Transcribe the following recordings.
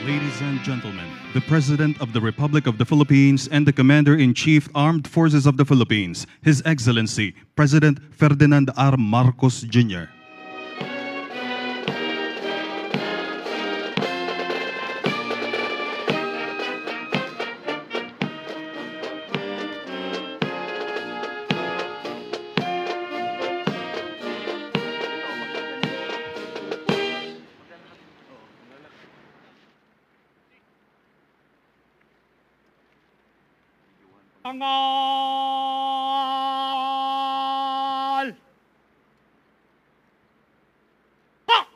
Ladies and gentlemen, the President of the Republic of the Philippines and the Commander-in-Chief Armed Forces of the Philippines, His Excellency President Ferdinand R. Marcos Jr. Angal! Ha!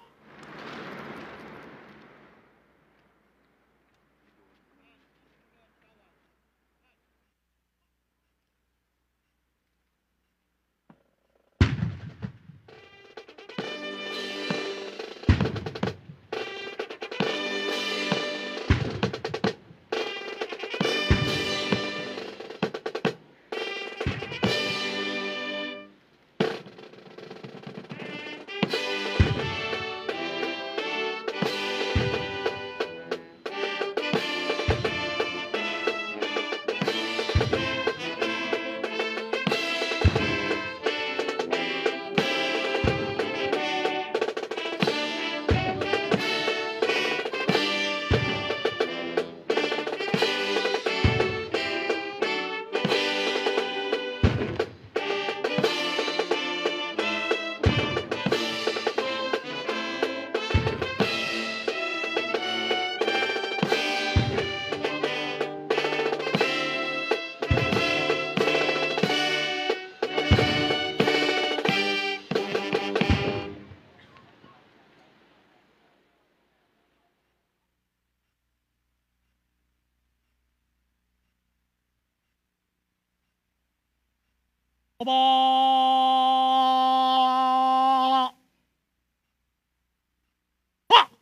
Baba! Ha!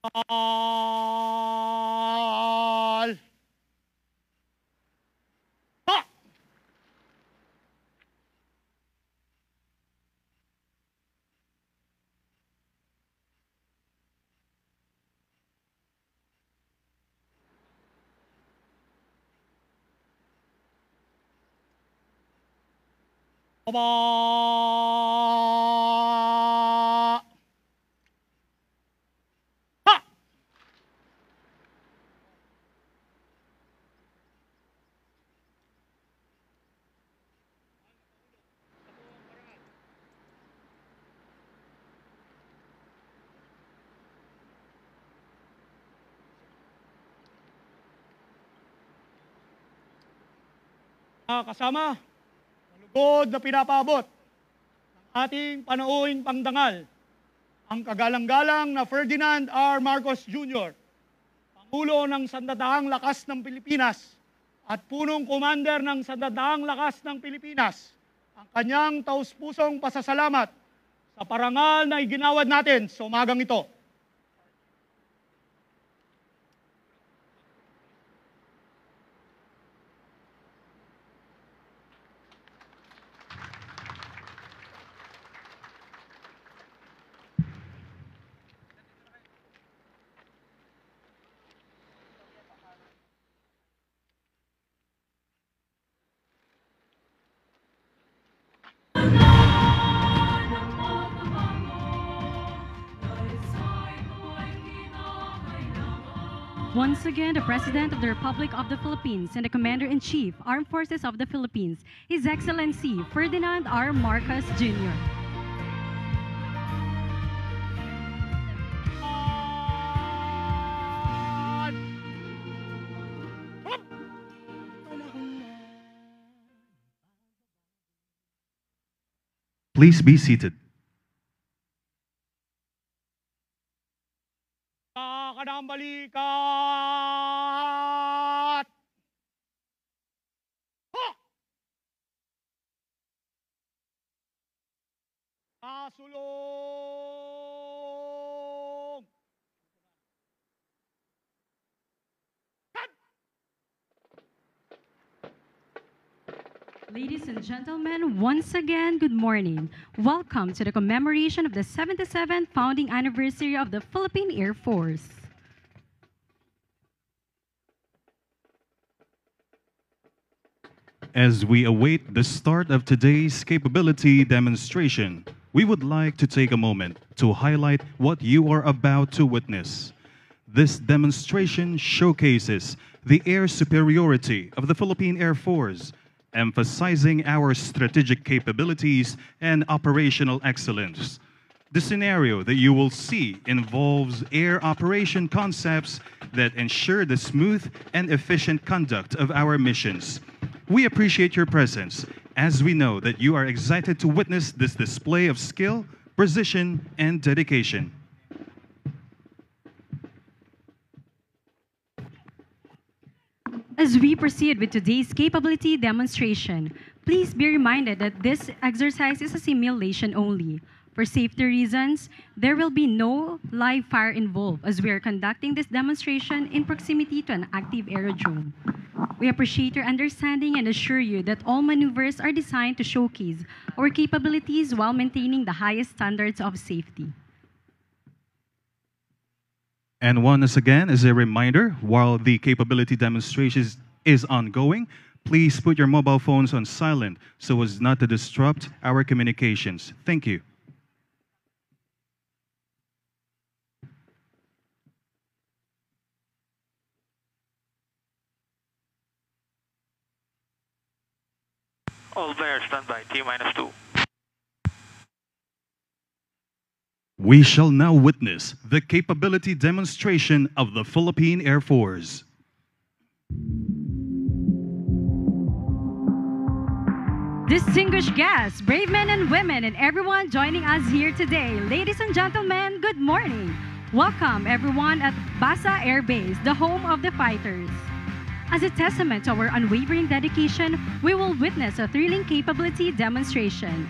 Angal! Ha! Baba! Ha! Kasama, malugod na pinapaabot ng ating panauhing pangdangal, ang kagalang-galang na Ferdinand R. Marcos Jr., Pangulo ng Sandatahang Lakas ng Pilipinas at punong commander ng Sandatahang Lakas ng Pilipinas, ang kanyang taus-pusong pasasalamat sa parangal na iginawad natin sa umagang ito. Once again, the President of the Republic of the Philippines and the Commander-in-Chief, Armed Forces of the Philippines, His Excellency Ferdinand R. Marcos Jr. Please be seated. Kanang balikat! Ha! Kasulong! Ladies and gentlemen, once again, good morning. Welcome to the commemoration of the 77th founding anniversary of the Philippine Air Force. As we await the start of today's capability demonstration, we would like to take a moment to highlight what you are about to witness. This demonstration showcases the air superiority of the Philippine Air Force, emphasizing our strategic capabilities and operational excellence. The scenario that you will see involves air operation concepts that ensure the smooth and efficient conduct of our missions. We appreciate your presence, as we know that you are excited to witness this display of skill, precision, and dedication. As we proceed with today's capability demonstration, please be reminded that this exercise is a simulation only. For safety reasons, there will be no live fire involved as we are conducting this demonstration in proximity to an active aerodrome. We appreciate your understanding and assure you that all maneuvers are designed to showcase our capabilities while maintaining the highest standards of safety. And once again, as a reminder, while the capability demonstration is ongoing, please put your mobile phones on silent so as not to disrupt our communications. Thank you. All Bear, standby, T-2. We shall now witness the capability demonstration of the Philippine Air Force. Distinguished guests, brave men and women, and everyone joining us here today. Ladies and gentlemen, good morning. Welcome everyone at Basa Air Base, the home of the fighters. As a testament to our unwavering dedication, we will witness a thrilling capability demonstration.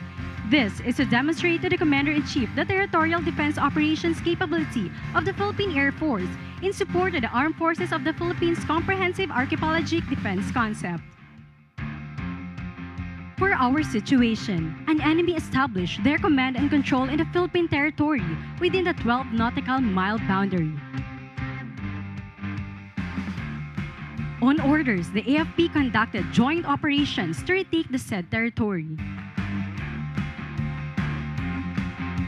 This is to demonstrate to the Commander-in-Chief the territorial defense operations capability of the Philippine Air Force in support of the Armed Forces of the Philippines' comprehensive archipelagic defense concept. For our situation, an enemy established their command and control in the Philippine territory within the 12 nautical mile boundary. On orders, the AFP conducted joint operations to retake the said territory.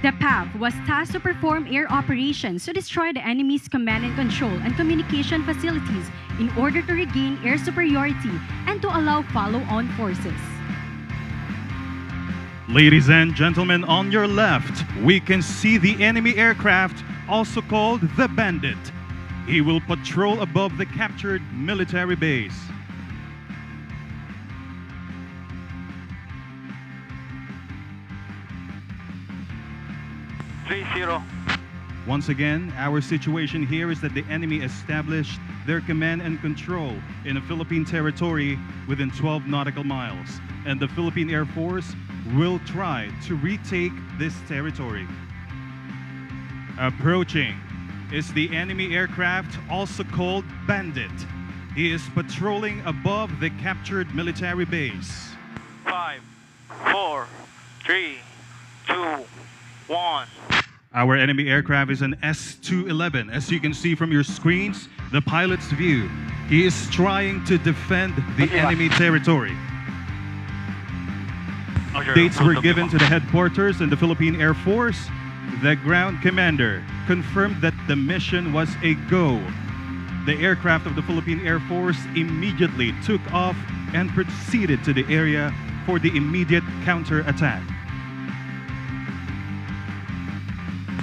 The PAF was tasked to perform air operations to destroy the enemy's command and control and communication facilities in order to regain air superiority and to allow follow-on forces. Ladies and gentlemen, on your left, we can see the enemy aircraft, also called the Bandit. He will patrol above the captured military base. Once again, our situation here is that the enemy established their command and control in a Philippine territory within 12 nautical miles, and the Philippine Air Force will try to retake this territory. Approaching is the enemy aircraft, also called Bandit. He is patrolling above the captured military base. 5, 4, 3, 2, 1. Our enemy aircraft is an S-211. As you can see from your screens, the pilot's view. He is trying to defend the enemy territory. Dates were given to the headquarters and the Philippine Air Force. The ground commander confirmed that the mission was a go. The aircraft of the Philippine Air Force immediately took off and proceeded to the area for the immediate counterattack.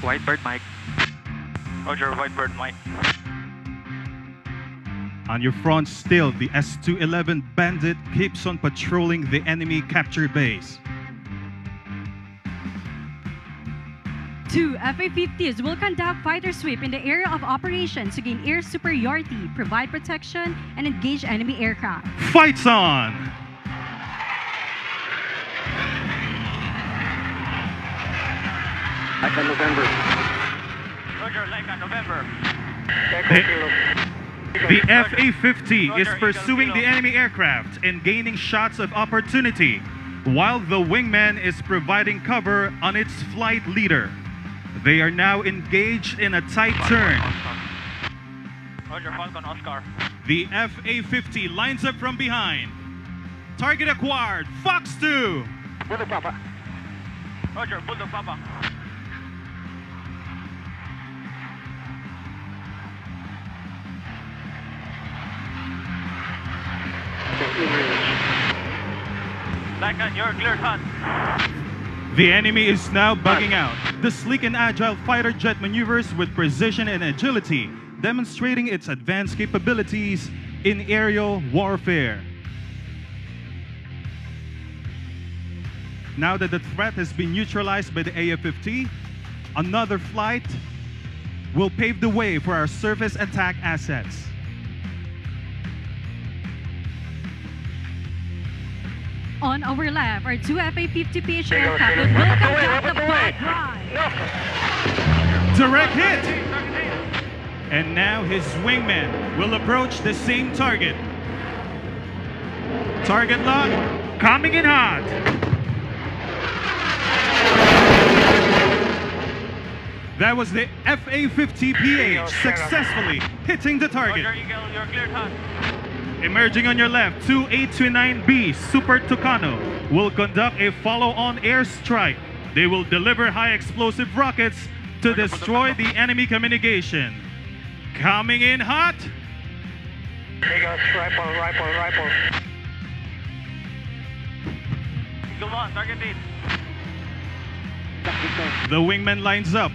Whitebird Mike. Roger, Whitebird Mike. On your front still, the S-211 Bandit keeps on patrolling the enemy captured base. 2 FA-50s will conduct fighter sweep in the area of operations to gain air superiority, provide protection, and engage enemy aircraft. Fights on! Laika November. Roger, Laika November. The FA-50 is pursuing the enemy aircraft and gaining shots of opportunity, while the wingman is providing cover on its flight leader. They are now engaged in a tight turn. Roger, Falcon Oscar. The FA-50 lines up from behind. Target acquired. Fox 2. Bulldog Papa. Roger, Bulldog Papa. Laika, you're cleared hot. The enemy is now bugging out. The sleek and agile fighter jet maneuvers with precision and agility, demonstrating its advanced capabilities in aerial warfare. Now that the threat has been neutralized by the AF-50, another flight will pave the way for our surface attack assets. On our left are 2 FA-50 aircraft that will conduct the flight drive. Direct hit! And now his wingman will approach the same target. Target lock, coming in hot. That was the FA-50PH successfully hitting the target. Roger, Eagle, you're cleared hot. Emerging on your left, 2829B Super Tucano will conduct a follow-on airstrike. They will deliver high explosive rockets to destroy the enemy communication. Coming in hot. Eagles, rifle. Eagle 1, target 8. The wingman lines up.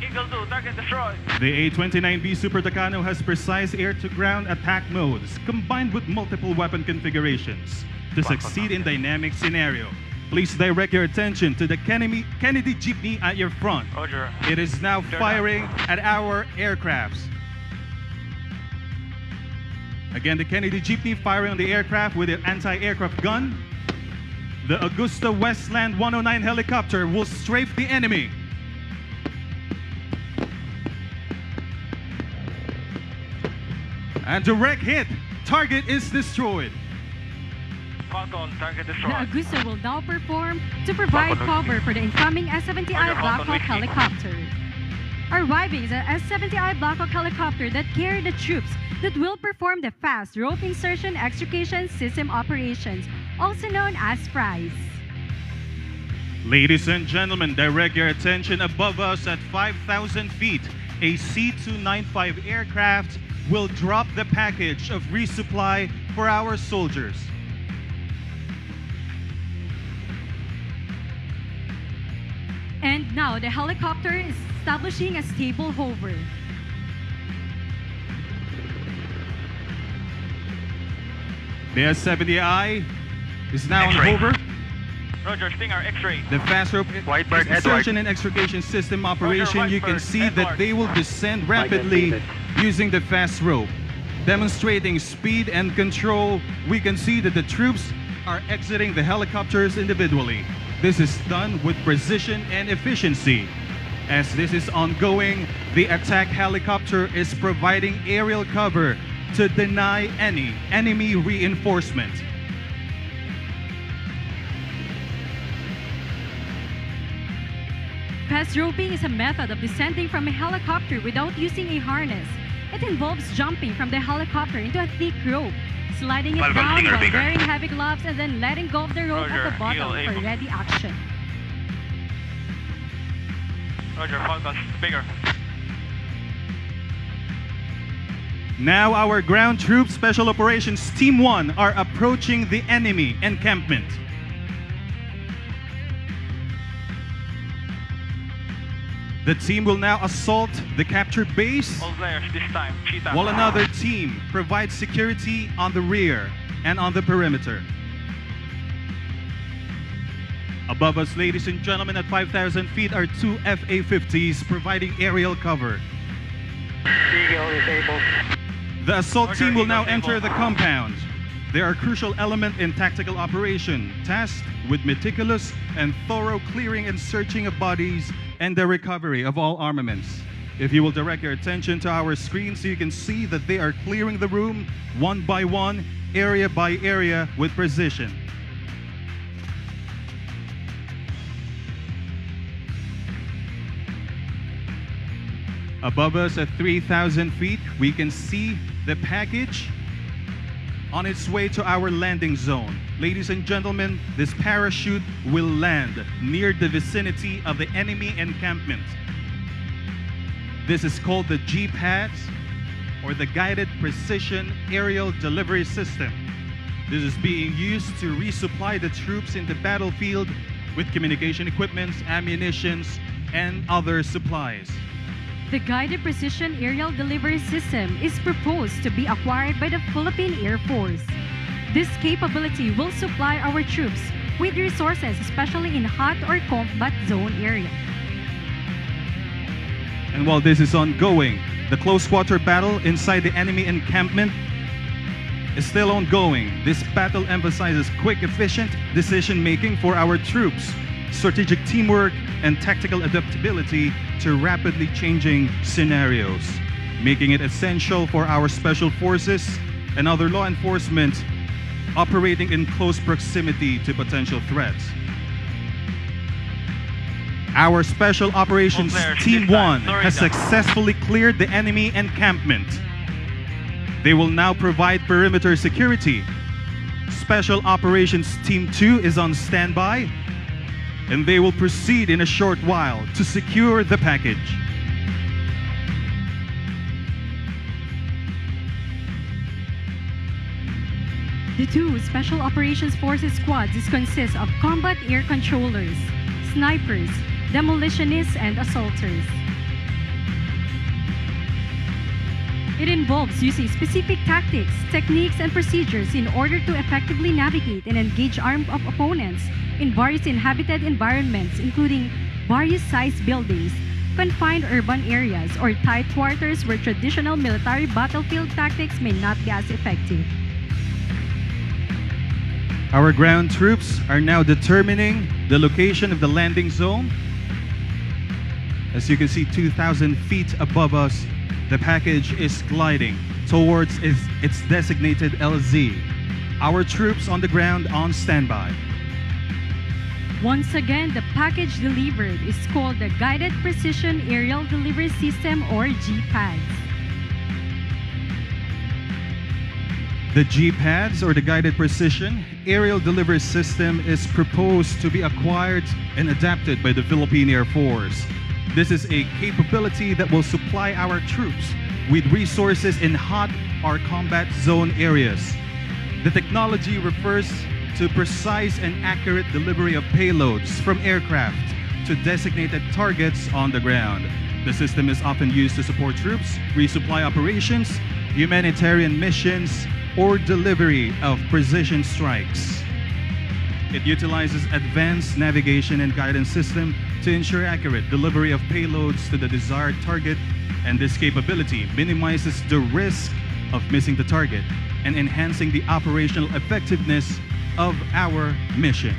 Eagle 2, target destroyed. The A-29B Super Tucano has precise air-to-ground attack modes combined with multiple weapon configurations to succeed in dynamic scenario. Please direct your attention to the Kennedy Jeepney at your front. Roger. It is now firing at our aircrafts. Again, the Kennedy Jeepney firing on the aircraft with an anti-aircraft gun. The Augusta Westland 109 helicopter will strafe the enemy. And direct hit. Target is destroyed. Falcon, target The destroyed. Augusta will now perform to provide cover for the incoming S-70I Roger, Black Falcon Hawk Whiskey. helicopter. Arriving is a S-70I Black Hawk helicopter that carried the troops that will perform the fast rope insertion extrication system operations, also known as FRIES. Ladies and gentlemen, direct your attention above us at 5,000 feet. A C-295 aircraft will drop the package of resupply for our soldiers. And now the helicopter is establishing a stable hover. The S-70I is now on X-ray. hover. Roger, Stinger, X-ray. The fast rope Whitebird, insertion and extrication system operation, you can Whitebird, see that Edward. they will descend rapidly using the fast rope. Demonstrating speed and control, we can see that the troops are exiting the helicopters individually. This is done with precision and efficiency. As this is ongoing, the attack helicopter is providing aerial cover to deny any enemy reinforcement. Fast roping is a method of descending from a helicopter without using a harness. It involves jumping from the helicopter into a thick rope, sliding it Falcon down Stinger, while bigger. wearing heavy gloves, and then letting go of the rope at Roger, the bottom heel for able. ready action. Roger, Falcon, bigger. Now our ground troops Special Operations Team 1 are approaching the enemy encampment. The team will now assault the captured base, All players this time, Cheetah. while another team provides security on the rear and on the perimeter. Above us, ladies and gentlemen, at 5,000 feet are two FA-50s providing aerial cover. Eagle disabled. The assault Roger, team will Eagle now stable. enter the compound. They are a crucial element in tactical operation, tasked with meticulous and thorough clearing and searching of bodies and the recovery of all armaments. If you will direct your attention to our screen, so you can see that they are clearing the room one by one, area by area with precision. Above us at 3,000 feet, we can see the package on its way to our landing zone. Ladies and gentlemen, this parachute will land near the vicinity of the enemy encampment. This is called the GPADS, or the Guided Precision Aerial Delivery System. This is being used to resupply the troops in the battlefield with communication equipment, ammunitions, and other supplies. The Guided Precision Aerial Delivery System is proposed to be acquired by the Philippine Air Force. This capability will supply our troops with resources, especially in hot or combat zone area. And while this is ongoing, the close quarter battle inside the enemy encampment is still ongoing. This battle emphasizes quick, efficient decision-making for our troops, strategic teamwork, and tactical adaptability to rapidly changing scenarios, making it essential for our special forces and other law enforcement operating in close proximity to potential threats. Our Special Operations All players, Team this time, 1 sorry, has guys. successfully cleared the enemy encampment. They will now provide perimeter security. Special Operations Team 2 is on standby, and they will proceed in a short while to secure the package. The two Special Operations Forces squads consist of combat air controllers, snipers, demolitionists, and assaulters. It involves using specific tactics, techniques, and procedures in order to effectively navigate and engage armed opponents in various inhabited environments, including various sized buildings, confined urban areas, or tight quarters where traditional military battlefield tactics may not be as effective. Our ground troops are now determining the location of the landing zone. As you can see, 2,000 feet above us, the package is gliding towards its designated LZ. Our troops on the ground on standby. Once again, the package delivered is called the Guided Precision Aerial Delivery System or GPADS. The GPADS, or the Guided Precision Aerial Delivery System, is proposed to be acquired and adapted by the Philippine Air Force. This is a capability that will supply our troops with resources in hot or combat zone areas. The technology refers to precise and accurate delivery of payloads from aircraft to designated targets on the ground. The system is often used to support troops, resupply operations, humanitarian missions, or delivery of precision strikes. It utilizes advanced navigation and guidance system to ensure accurate delivery of payloads to the desired target, and this capability minimizes the risk of missing the target and enhancing the operational effectiveness of our mission.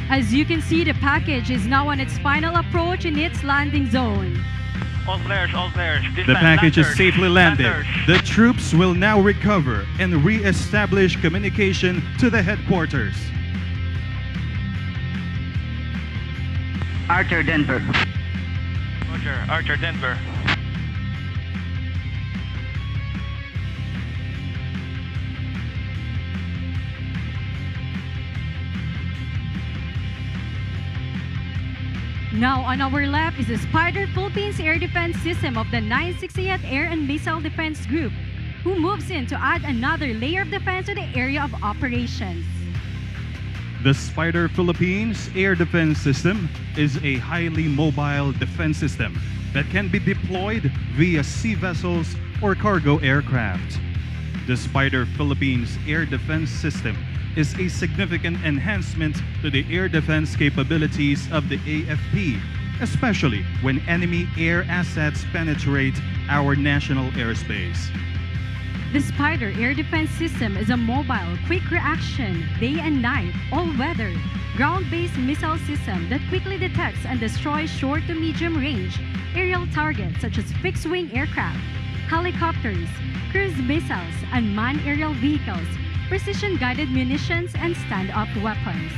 As you can see, the package is now on its final approach in its landing zone. All players, this The time, package is landers, safely landed. landers. The troops will now recover and re-establish communication to the headquarters. Archer Denver. Roger, Archer Denver. Now on our left is the Spider Philippines Air Defense System of the 960th Air and Missile Defense Group, who moves in to add another layer of defense to the area of operations. The Spider Philippines Air Defense System is a highly mobile defense system that can be deployed via sea vessels or cargo aircraft. The Spider Philippines Air Defense System is a significant enhancement to the air defense capabilities of the AFP, especially when enemy air assets penetrate our national airspace. The Spider Air Defense System is a mobile, quick reaction, day and night, all-weather, ground-based missile system that quickly detects and destroys short to medium-range aerial targets such as fixed-wing aircraft, helicopters, cruise missiles, unmanned aerial vehicles, precision-guided munitions, and stand-off weapons.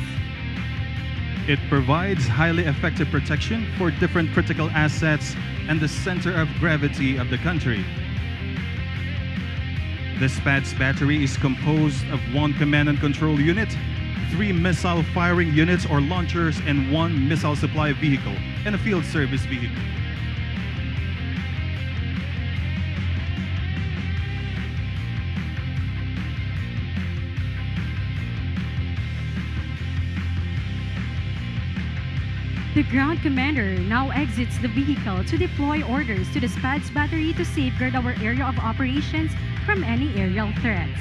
It provides highly effective protection for different critical assets and the center of gravity of the country. The SPADS battery is composed of one command and control unit, 3 missile firing units or launchers, and 1 missile supply vehicle and a field service vehicle. The ground commander now exits the vehicle to deploy orders to the SPADS battery to safeguard our area of operations from any aerial threats.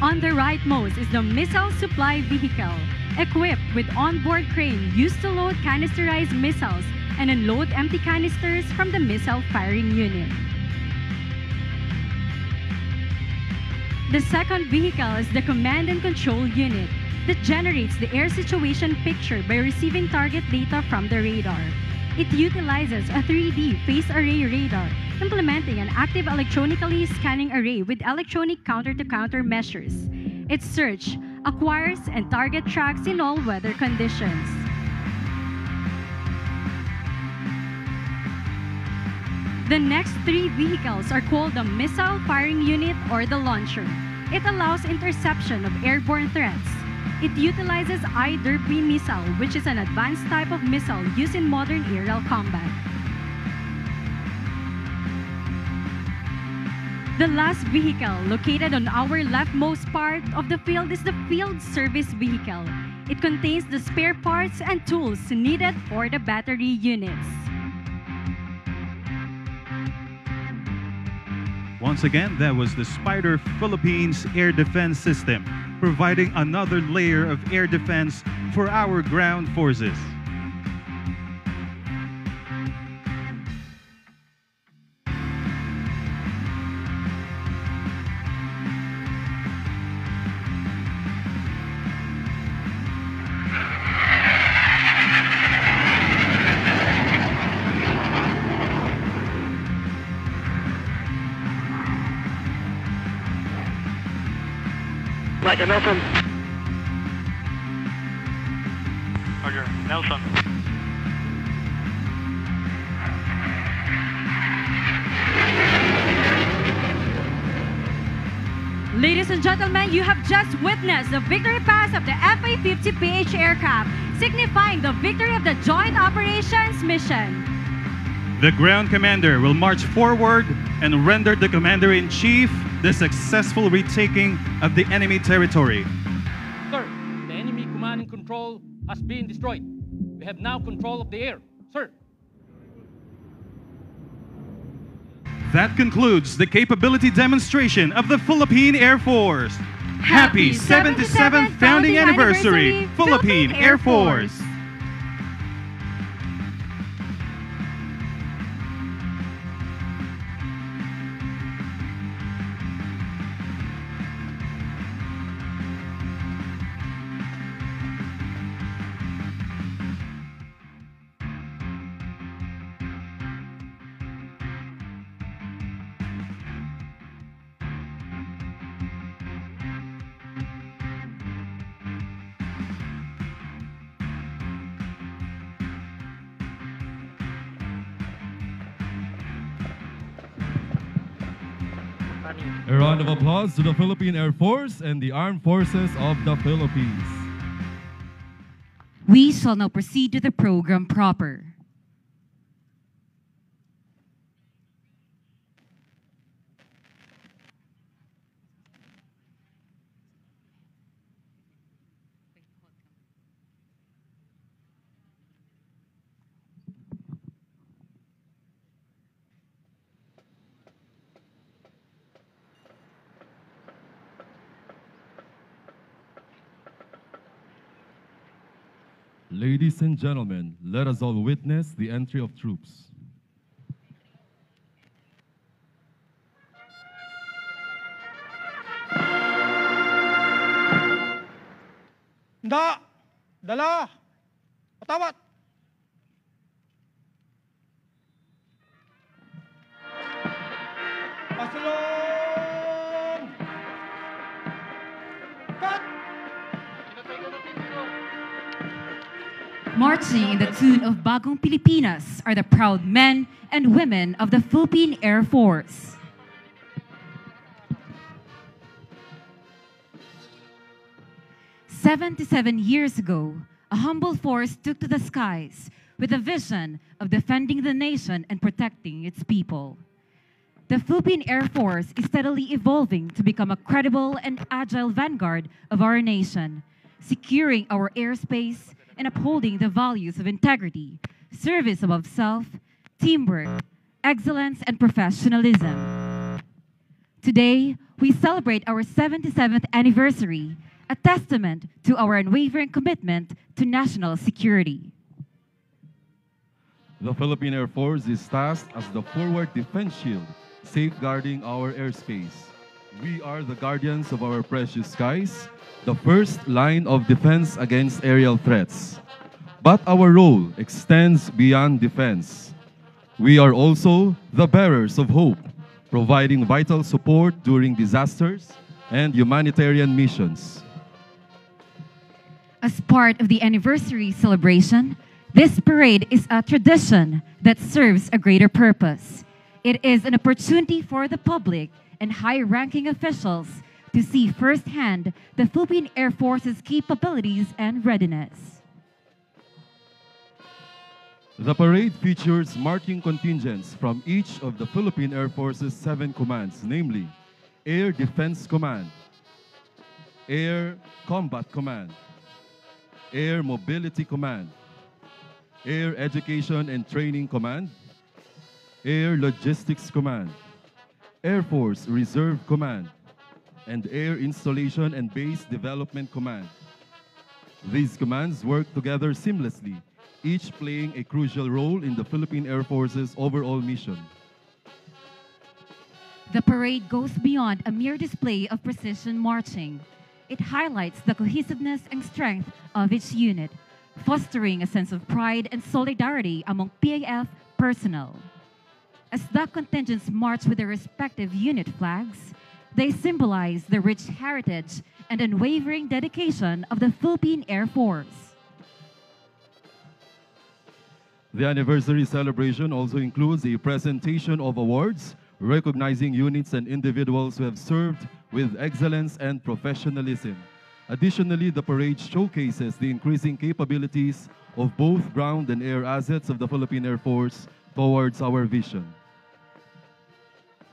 On the rightmost is the missile supply vehicle, equipped with onboard crane used to load canisterized missiles and unload empty canisters from the missile firing unit. The second vehicle is the command and control unit that generates the air situation picture by receiving target data from the radar. It utilizes a 3D phase array radar, implementing an active electronically scanning array with electronic counter-to-counter measures. It searches, acquires, and target tracks in all weather conditions. The next 3 vehicles are called the Missile Firing Unit or the Launcher. It allows interception of airborne threats. It utilizes IDERP missile, which is an advanced type of missile used in modern aerial combat. The last vehicle, located on our leftmost part of the field, is the Field Service Vehicle. It contains the spare parts and tools needed for the battery units. Once again, that was the Spider Philippines Air Defense System, providing another layer of air defense for our ground forces. Back to Nelson. Roger, Nelson. Ladies and gentlemen, you have just witnessed the victory pass of the FA-50PH aircraft, signifying the victory of the Joint Operations Mission. The ground commander will march forward and render the commander-in-chief the successful retaking of the enemy territory. Sir, the enemy command and control has been destroyed. We have now control of the air. Sir. That concludes the capability demonstration of the Philippine Air Force. Happy 77th founding anniversary, Philippine Air Force! A round of applause to the Philippine Air Force and the Armed Forces of the Philippines. We shall now proceed to the program proper. Ladies and gentlemen, let us all witness the entry of troops. Handa! Dala! Patawat! Pasulong! Cut! Marching in the tune of Bagong Pilipinas are the proud men and women of the Philippine Air Force. "77 years ago, a humble force took to the skies with a vision of defending the nation and protecting its people. The Philippine Air Force is steadily evolving to become a credible and agile vanguard of our nation, securing our airspace and upholding the values of integrity, service above self, teamwork, excellence, and professionalism. Today, we celebrate our 77th anniversary, a testament to our unwavering commitment to national security. The Philippine Air Force is tasked as the forward defense shield, safeguarding our airspace. We are the guardians of our precious skies, the first line of defense against aerial threats. But our role extends beyond defense. We are also the bearers of hope, providing vital support during disasters and humanitarian missions. As part of the anniversary celebration, this parade is a tradition that serves a greater purpose. It is an opportunity for the public and high-ranking officials to see firsthand the Philippine Air Force's capabilities and readiness. The parade features marching contingents from each of the Philippine Air Force's 7 commands, namely Air Defense Command, Air Combat Command, Air Mobility Command, Air Education and Training Command, Air Logistics Command, Air Force Reserve Command, and Air Installation and Base Development Command. These commands work together seamlessly, each playing a crucial role in the Philippine Air Force's overall mission. The parade goes beyond a mere display of precision marching. It highlights the cohesiveness and strength of each unit, fostering a sense of pride and solidarity among PAF personnel. As the contingents march with their respective unit flags, They symbolize the rich heritage and unwavering dedication of the Philippine Air Force. The anniversary celebration also includes a presentation of awards recognizing units and individuals who have served with excellence and professionalism. Additionally, the parade showcases the increasing capabilities of both ground and air assets of the Philippine Air Force towards our vision.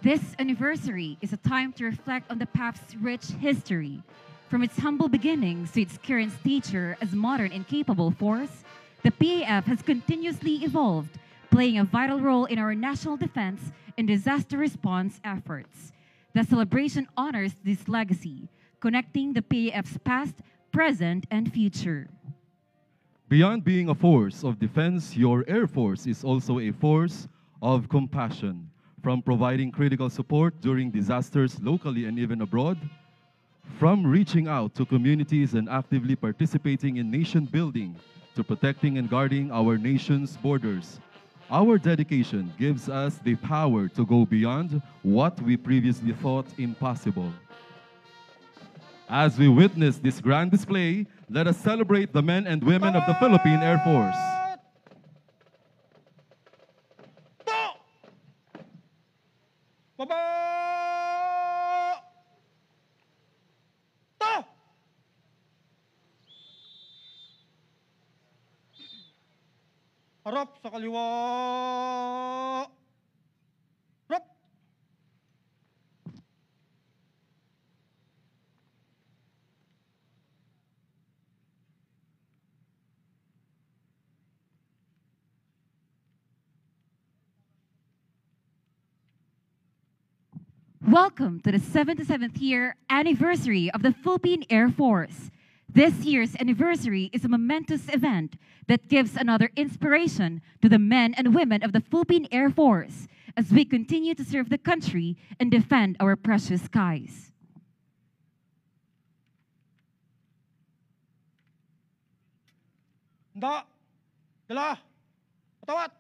This anniversary is a time to reflect on the PAF's rich history. From its humble beginnings to its current stature as modern and capable force, the PAF has continuously evolved, playing a vital role in our national defense and disaster response efforts. The celebration honors this legacy, connecting the PAF's past, present, and future. Beyond being a force of defense, your Air Force is also a force of compassion. From providing critical support during disasters locally and even abroad, from reaching out to communities and actively participating in nation building, to protecting and guarding our nation's borders, our dedication gives us the power to go beyond what we previously thought impossible. As we witness this grand display, let us celebrate the men and women of the Philippine Air Force. Baba! Ta! Harap sa kaliwa! Harap! Welcome to the 77th year anniversary of the Philippine Air Force. This year's anniversary is a momentous event that gives another inspiration to the men and women of the Philippine Air Force as we continue to serve the country and defend our precious skies. Handa! Dala! Patawat!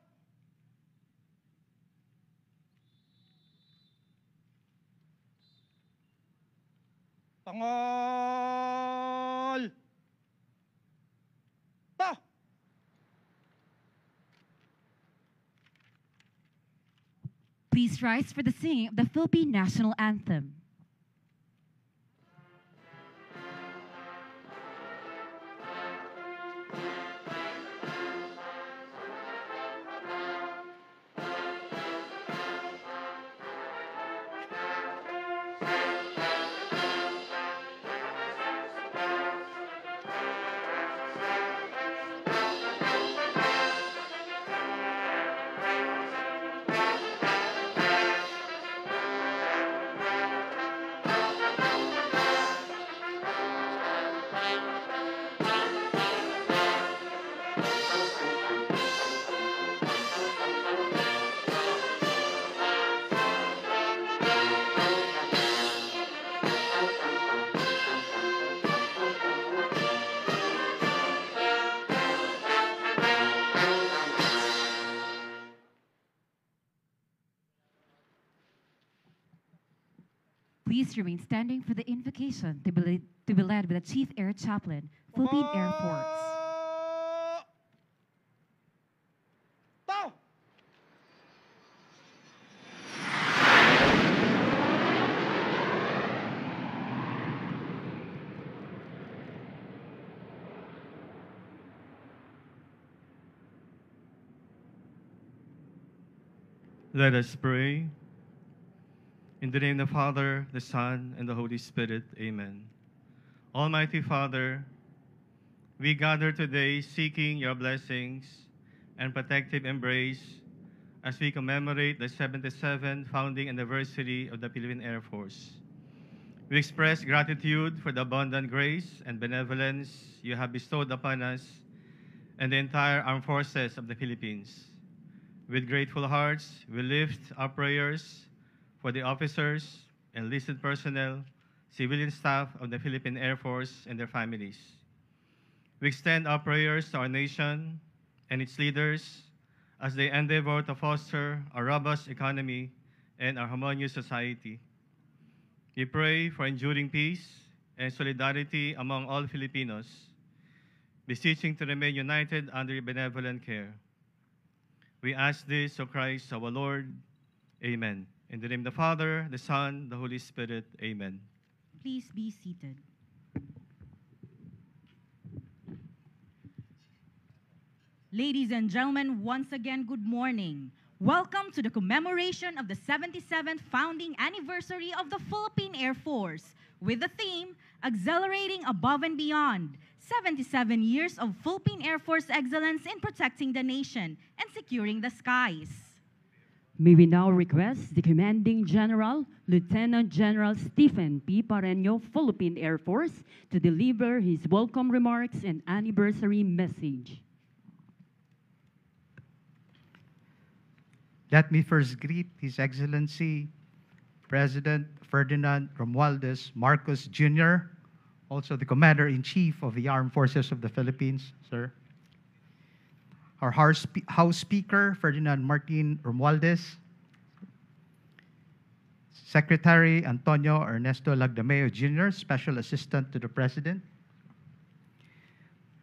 Tangal! Ta! Please rise for the singing of the Philippine National Anthem. Please remain standing for the invocation to be led by the Chief Air Chaplain, Philippine Air Force. Ta! Let us pray. In the name of the Father, the Son, and the Holy Spirit, amen. Almighty Father, we gather today seeking your blessings and protective embrace as we commemorate the 77th founding anniversary of the Philippine Air Force. We express gratitude for the abundant grace and benevolence you have bestowed upon us and the entire armed forces of the Philippines. With grateful hearts, we lift our prayers for the officers, enlisted personnel, civilian staff of the Philippine Air Force and their families. We extend our prayers to our nation and its leaders as they endeavor to foster a robust economy and a harmonious society. We pray for enduring peace and solidarity among all Filipinos, beseeching to remain united under your benevolent care. We ask this, O Christ our Lord. Amen. In the name of the Father, the Son, the Holy Spirit. Amen. Please be seated. Ladies and gentlemen, once again, good morning. Welcome to the commemoration of the 77th founding anniversary of the Philippine Air Force with the theme, Accelerating Above and Beyond, 77 years of Philippine Air Force excellence in protecting the nation and securing the skies. May we now request the Commanding General, Lieutenant General Stephen P. Pareño, Philippine Air Force, to deliver his welcome remarks and anniversary message. Let me first greet His Excellency, President Ferdinand Romualdez Marcos Jr., also the Commander-in-Chief of the Armed Forces of the Philippines, sir. Our House Speaker, Ferdinand Martin Romualdez, Secretary Antonio Ernesto Lagdameo Jr., Special Assistant to the President,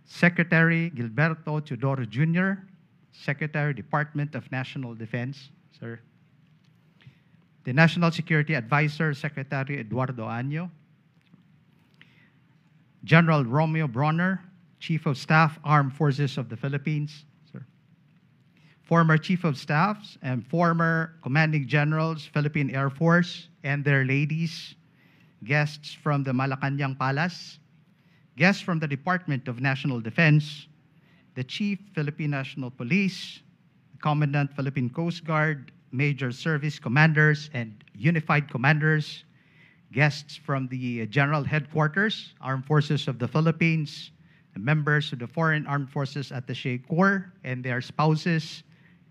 Secretary Gilberto Teodoro Jr., Secretary, Department of National Defense, sir. The National Security Advisor, Secretary Eduardo Año. General Romeo Bronner, Chief of Staff, Armed Forces of the Philippines, sir. Former Chief of Staffs and former Commanding Generals, Philippine Air Force, and their ladies, guests from the Malacanang Palace, guests from the Department of National Defense, the Chief Philippine National Police, Commandant Philippine Coast Guard, Major Service Commanders and Unified Commanders, guests from the General Headquarters, Armed Forces of the Philippines, the members of the Foreign Armed Forces Attaché Corps and their spouses,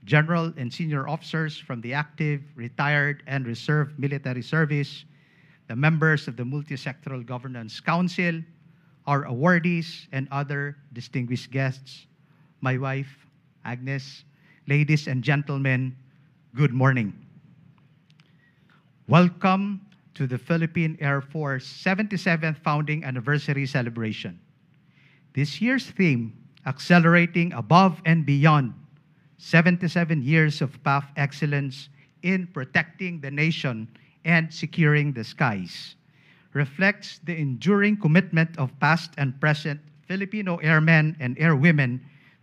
general and senior officers from the active, retired, and reserve military service, the members of the Multi-Sectoral Governance Council, our awardees, and other distinguished guests, my wife, Agnes, ladies and gentlemen, good morning. Welcome to the Philippine Air Force 77th Founding Anniversary Celebration. This year's theme, Accelerating Above and Beyond, 77 years of PAF excellence in protecting the nation and securing the skies, reflects the enduring commitment of past and present Filipino airmen and airwomen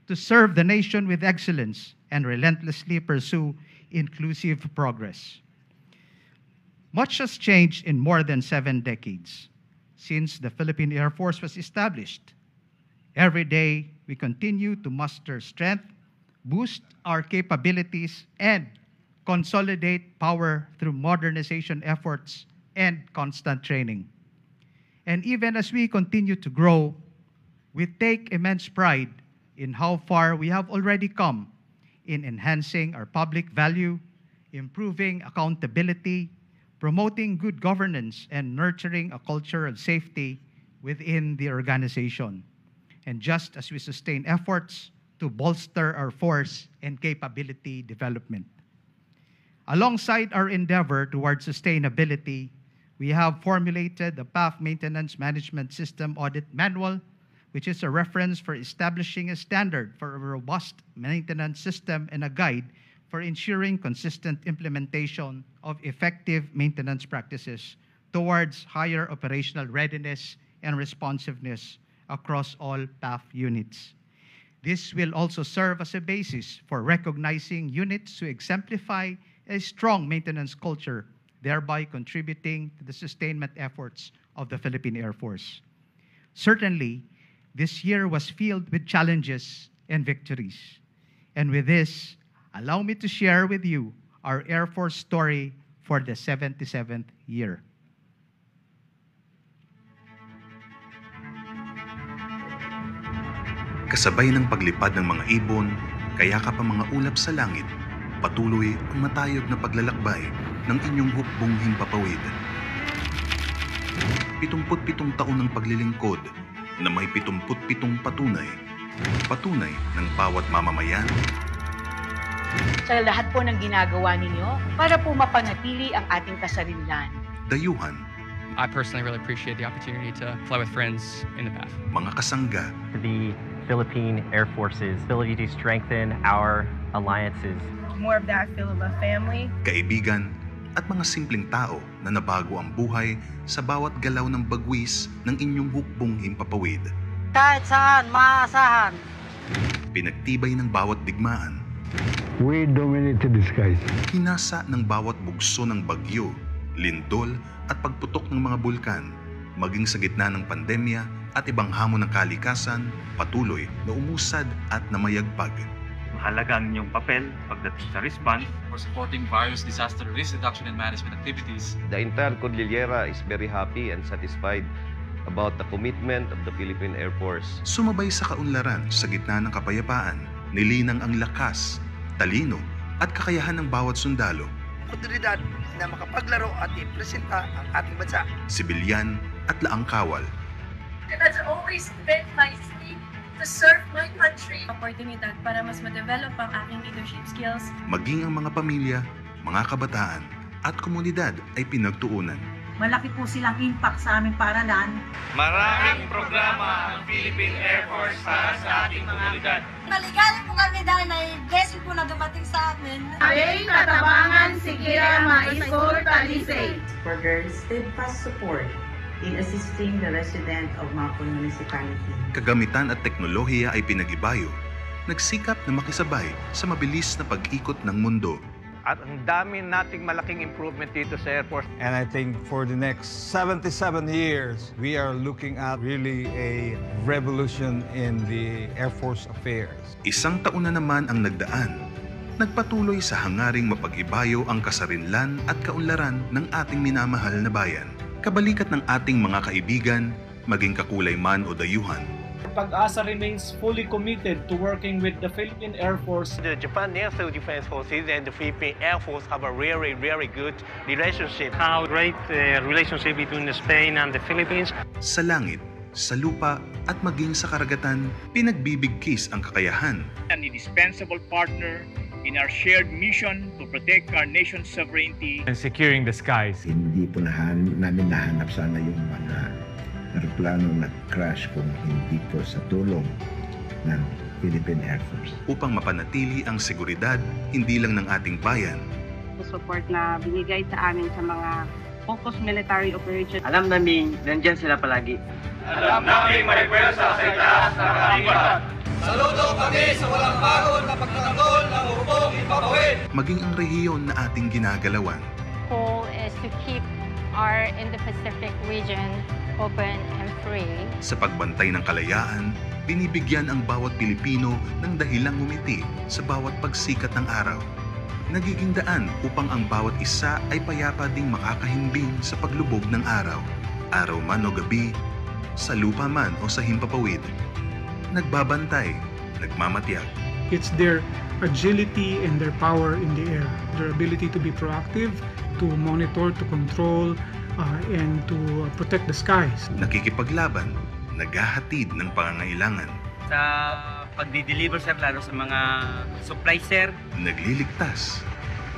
to serve the nation with excellence and relentlessly pursue inclusive progress. Much has changed in more than 7 decades since the Philippine Air Force was established. Every day, we continue to muster strength, boost our capabilities, and consolidate power through modernization efforts and constant training. And even as we continue to grow, we take immense pride in how far we have already come in enhancing our public value, improving accountability, promoting good governance, and nurturing a culture of safety within the organization. And just as we sustain efforts to bolster our force and capability development. Alongside our endeavor towards sustainability, we have formulated the PAF Maintenance Management System Audit Manual, which is a reference for establishing a standard for a robust maintenance system and a guide for ensuring consistent implementation of effective maintenance practices towards higher operational readiness and responsiveness across all PAF units. This will also serve as a basis for recognizing units who exemplify a strong maintenance culture, thereby contributing to the sustainment efforts of the Philippine Air Force. Certainly, this year was filled with challenges and victories. And with this, allow me to share with you our Air Force story for the 77th year. Kasabay ng paglipad ng mga ibon, kayakap ang mga ulap sa langit, patuloy ang matayog na paglalakbay ng inyong hukbong himpapawid. 77 taon ng paglilingkod na may 77 patunay, patunay ng bawat mamamayan. Sa lahat po ng ginagawa ninyo para po mapanatili ang ating kasarinlan. Dayuhan I personally really appreciate the opportunity to fly with friends in the PAF. Mga kasangga, The Philippine Air Force's ability to strengthen our alliances. More of that feel of a family. kaibigan, at mga simpleng tao na nabago ang buhay sa bawat galaw ng bagwis ng inyong hukbong himpapawid. Kahit saan, maasahan. Pinagtibay ng bawat digmaan. We dominate the skies. Hinasa ng bawat bugso ng bagyo, lindol at pagputok ng mga bulkan, maging sa gitna ng pandemya at ibang hamon ng kalikasan, patuloy na umusad at namayagpag. Mahalaga ang inyong papel pagdating sa response. For supporting various disaster risk reduction and management activities. The entire Cordillera is very happy and satisfied about the commitment of the Philippine Air Force. Sumabay sa kaunlaran sa gitna ng kapayapaan, nilinang ang lakas, talino at kakayahan ng bawat sundalo. Otoridad na makapaglaro at ipresenta ang ating bansa. Sibilyan at laang kawal. It has always been my dream to serve my country. Oportunidad para mas ma-develop ang aking leadership skills. Maging ang mga pamilya, mga kabataan at komunidad ay pinagtuunan. Malaki po silang impact sa aming paaralan. Maraming programa ang Philippine Air Force para sa ating komunidad. Maligalig po kami dahil may blessing po na dumating sa amin. Ay, Katabangan, Sikira, Maiskol, Talisay. For their steadfast support in assisting the resident of Mapon Municipality. Kagamitan at teknolohiya ay pinag-ibayo. Nagsikap na makisabay sa mabilis na pag-ikot ng mundo. At ang dami nating malaking improvement dito sa Air Force. And I think for the next 77 years, we are looking at really a revolution in the Air Force affairs. Isang taon na naman ang nagdaan. Nagpatuloy sa hangaring mapag-ibayo ang kasarinlan at kaunlaran ng ating minamahal na bayan. Kabalikat ng ating mga kaibigan, maging kakulay man o dayuhan. Pag-asa remains fully committed to working with the Philippine Air Force. The Japan National Defense Forces and the Philippine Air Force have a very, very good relationship. How great the relationship between Spain and the Philippines. Sa langit, sa lupa at maging sa karagatan, pinagbibigkis ang kakayahan. An indispensable partner in our shared mission to protect our nation's sovereignty and securing the skies. Hindi po namin nahanap sana yung mga aeroplano na crash kung hindi po sa tulong ng Philippine Air Force. Upang mapanatili ang seguridad, hindi lang ng ating bayan. Support na binigay sa amin sa mga focus military operations. Alam namin, nandyan sila palagi. Alam namin may pwersa sa itaas na kaalipan. Saludo kami sa walang pagod na pagtatanggol ng hukbong himpapawid. Maging ang rehiyon na ating ginagalawan. Goal is to keep our Indo-Pacific region open and free. Sa pagbantay ng kalayaan, binibigyan ang bawat Pilipino ng dahilang ngumiti sa bawat pagsikat ng araw. Nagiging daan upang ang bawat isa ay payapa ding makakahimbing sa paglubog ng araw. Araw man o gabi, sa lupa man o sa himpapawid. Nagbabantay, nagmamatiyag. It's their agility and their power in the air. Their ability to be proactive, to monitor, to control, and to protect the skies. Nakikipaglaban, naghahatid ng pangangailangan. Sa pagdi-deliver sir, lalo sa mga supplies sir. Nagliligtas.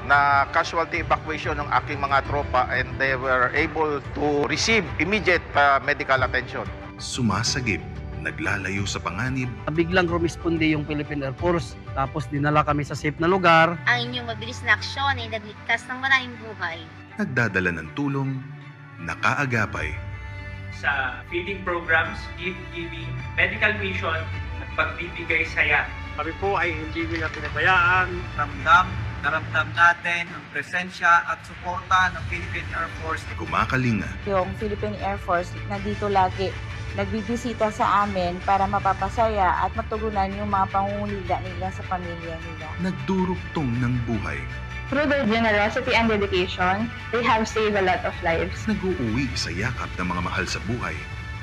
Na casualty evacuation ng aking mga tropa and they were able to receive immediate medical attention. Sumasagip, naglalayo sa panganib. Biglang rumisponde yung Philippine Air Force, tapos dinala kami sa safe na lugar. Ang inyong mabilis na aksyon ay nagligtas ng maraming buhay. Nagdadala ng tulong, nakaagapay. Sa feeding programs, gift-giving, medical mission, at pagbibigay saya. Kami po ay hindi nila pinabayaan. Naramdam natin ang presensya at suporta ng Philippine Air Force. Kumakalinga. Yung Philippine Air Force nandito lagi nagbibisita sa amin para mapapasaya at matugunan yung mga pangungulila nila sa pamilya nila. Nagdurugtong ng buhay. Through their generosity and dedication, they have saved a lot of lives. Nag-uuwi sa yakap ng mga mahal sa buhay,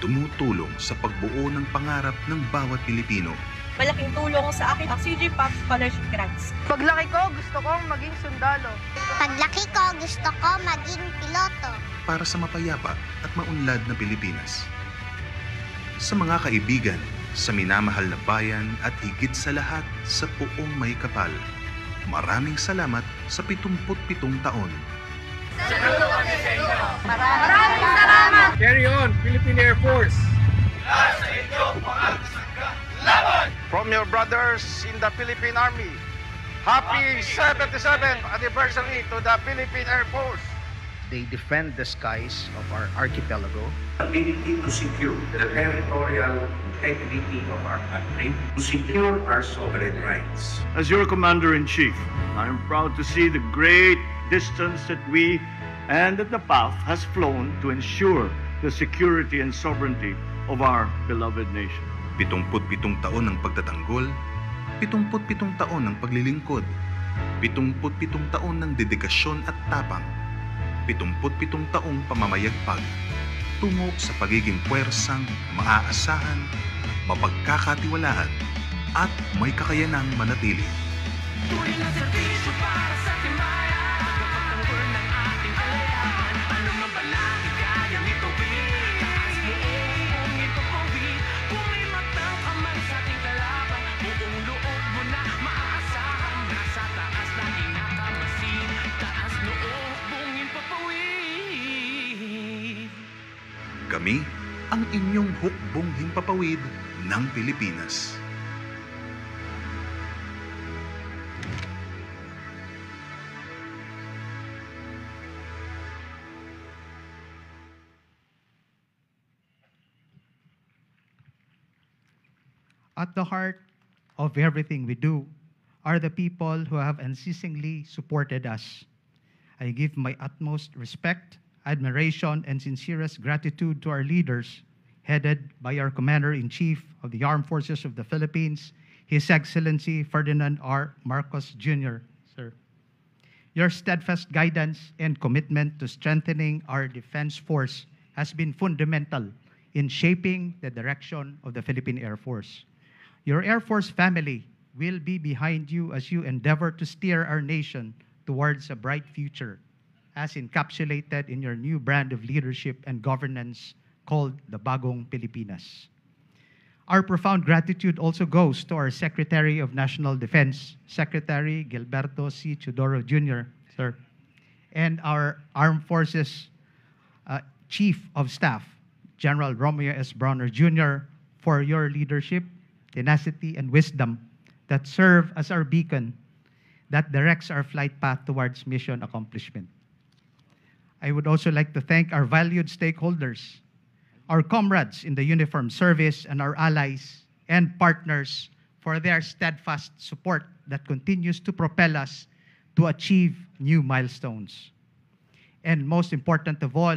tumutulong sa pagbuo ng pangarap ng bawat Pilipino. Malaking tulong sa akin ang CG PAF Scholarship Grants. Paglaki ko, gusto kong maging sundalo. Paglaki ko, gusto ko maging piloto. Para sa mapayapa at maunlad na Pilipinas. Sa mga kaibigan, sa minamahal na bayan at higit sa lahat sa puong may kapal. Maraming salamat sa 77 taon. Saludo kami sa inyo. Maraming salamat. Carry on, Philippine Air Force! Nasa inyong mga kasangga. Laban! From your brothers in the Philippine Army, happy 77th anniversary to the Philippine Air Force! They defend the skies of our archipelago. Ability to secure the territorial integrity of our country, to secure our sovereign rights. As your Commander-in-Chief, I am proud to see the great distance that we and that the PAF has flown to ensure the security and sovereignty of our beloved nation. 77 taon ng pagtatanggol, 77 taon ng paglilingkod, 77 taon ng dedikasyon at tapang, 77 taong pamamayagpag, tungo sa pagiging puwersang maaasahan, mapagkakatiwalaan, at may kakayanang manatili. Tuwing ang serbisyo para sa timbayan, nagpapatanggol ng ating kalayaan. Ano man balangin kaya mitawid, taas mo kung ipapawid. Kung may matang ka man sa ating kalaban, buong loob mo na maaasahan. Nasa taas laging nakamasin, taas loob kung ipapawid. Kami ang inyong hukbong himpapawid ng Pilipinas. At the heart of everything we do are the people who have unceasingly supported us. I give my utmost respect, admiration, and sincerest gratitude to our leaders, headed by our Commander-in-Chief of the Armed Forces of the Philippines, His Excellency Ferdinand R. Marcos Jr., sir. Your steadfast guidance and commitment to strengthening our defense force has been fundamental in shaping the direction of the Philippine Air Force. Your Air Force family will be behind you as you endeavor to steer our nation towards a bright future, as encapsulated in your new brand of leadership and governance called the Bagong Pilipinas. Our profound gratitude also goes to our Secretary of National Defense, Secretary Gilberto C. Teodoro Jr., sir, and our Armed Forces Chief of Staff, General Romeo S. Brawner Jr., for your leadership, tenacity, and wisdom that serve as our beacon that directs our flight path towards mission accomplishment. I would also like to thank our valued stakeholders, our comrades in the uniformed service, and our allies and partners for their steadfast support that continues to propel us to achieve new milestones. And most important of all,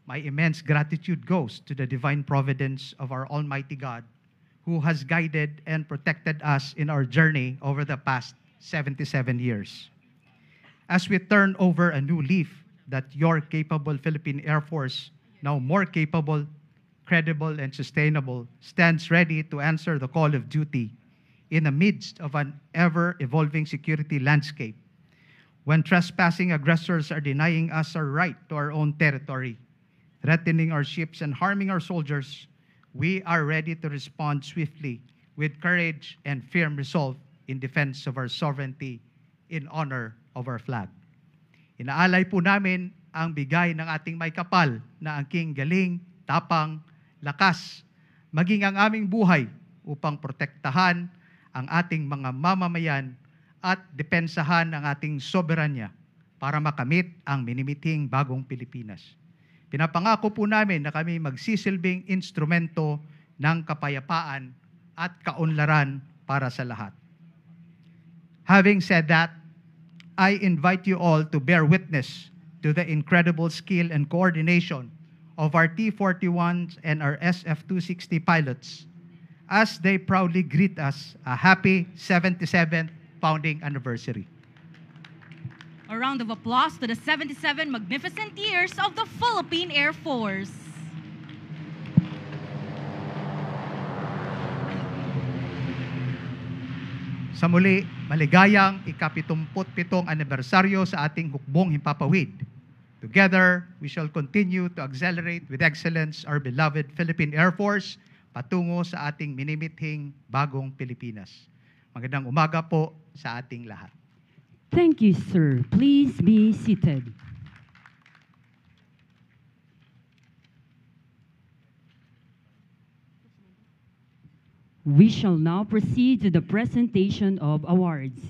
my immense gratitude goes to the divine providence of our Almighty God, who has guided and protected us in our journey over the past 77 years. As we turn over a new leaf, that your capable Philippine Air Force, now more capable, credible, and sustainable, stands ready to answer the call of duty in the midst of an ever-evolving security landscape, when trespassing aggressors are denying us our right to our own territory, threatening our ships and harming our soldiers. We are ready to respond swiftly with courage and firm resolve in defense of our sovereignty, in honor of our flag. Inaalay po namin ang bigay ng ating may kapal na angking galing, tapang, lakas, maging ang aming buhay upang protektahan ang ating mga mamamayan at depensahan ang ating soberanya para makamit ang minimithing bagong Pilipinas. Pinapangako po namin na kami magsisilbing instrumento ng kapayapaan at kaunlaran para sa lahat. Having said that, I invite you all to bear witness to the incredible skill and coordination of our T-41s and our SF-260 pilots as they proudly greet us a happy 77th founding anniversary. A round of applause to the 77 magnificent years of the Philippine Air Force. Sa muli, maligayang ika-77 anibersaryo sa ating hukbong himpapawid. Together, we shall continue to accelerate with excellence our beloved Philippine Air Force patungo sa ating minimithing bagong Pilipinas. Magandang umaga po sa ating lahat. Thank you, sir. Please be seated. We shall now proceed to the presentation of awards.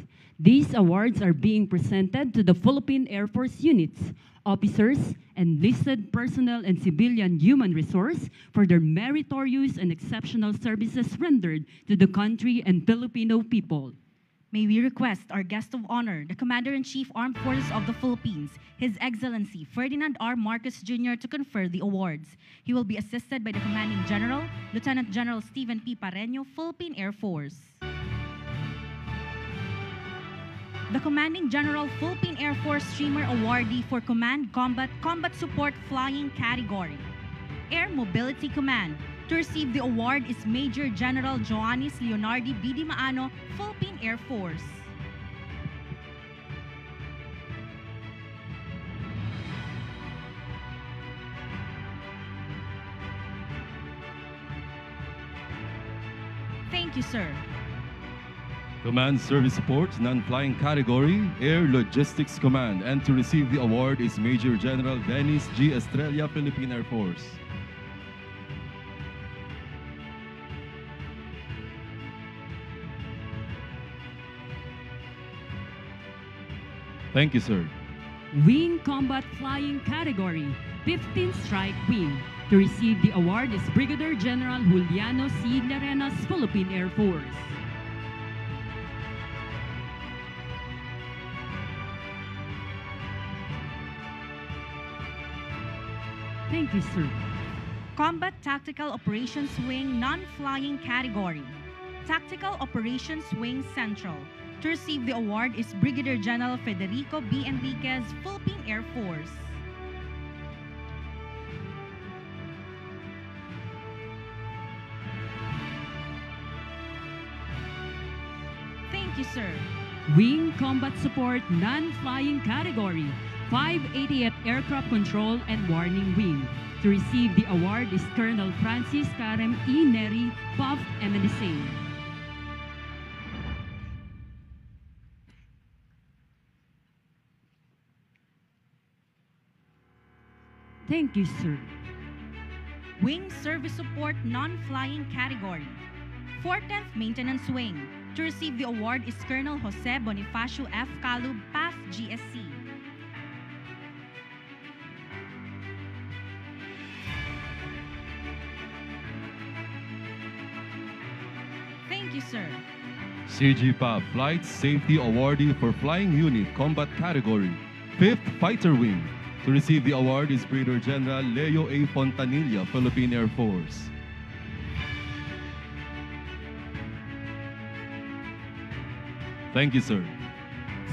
These awards are being presented to the Philippine Air Force units, officers, enlisted personnel, and civilian human resource for their meritorious and exceptional services rendered to the country and Filipino people. May we request our guest of honor, the Commander-in-Chief Armed Forces of the Philippines, His Excellency Ferdinand R. Marcos Jr. to confer the awards. He will be assisted by the Commanding General, Lieutenant General Stephen P. Pareño, Philippine Air Force. The Commanding General, Philippine Air Force Streamer Awardee for Command Combat Support Flying Category. Air Mobility Command. To receive the award is Major General Joannis Leonardi B. Di Maano, Philippine Air Force. Thank you, sir. Command Service Support, non-flying category, Air Logistics Command. And to receive the award is Major General Dennis G. Estrella, Philippine Air Force. Thank you, sir. Wing Combat Flying Category, 15th Strike Wing. To receive the award is Brigadier General Juliano C. Larenas, Philippine Air Force. Thank you, sir. Combat Tactical Operations Wing Non-Flying Category. Tactical Operations Wing Central. To receive the award is Brigadier General Federico B. Enriquez, Philippine Air Force. Thank you, sir. Wing Combat Support Non-Flying Category, 580th Aircraft Control and Warning Wing. To receive the award is Colonel Francis Karem E. Neri, POF MNSA. Thank you, sir. Wing Service Support Non-Flying Category. 410th Maintenance Wing. To receive the award is Colonel Jose Bonifacio F. Calub, PAF GSC. Thank you, sir. CGPAF Flight Safety Awardee for Flying Unit Combat Category, 5th Fighter Wing. To receive the award is Brigadier General Leo A. Fontanilla, Philippine Air Force. Thank you, sir.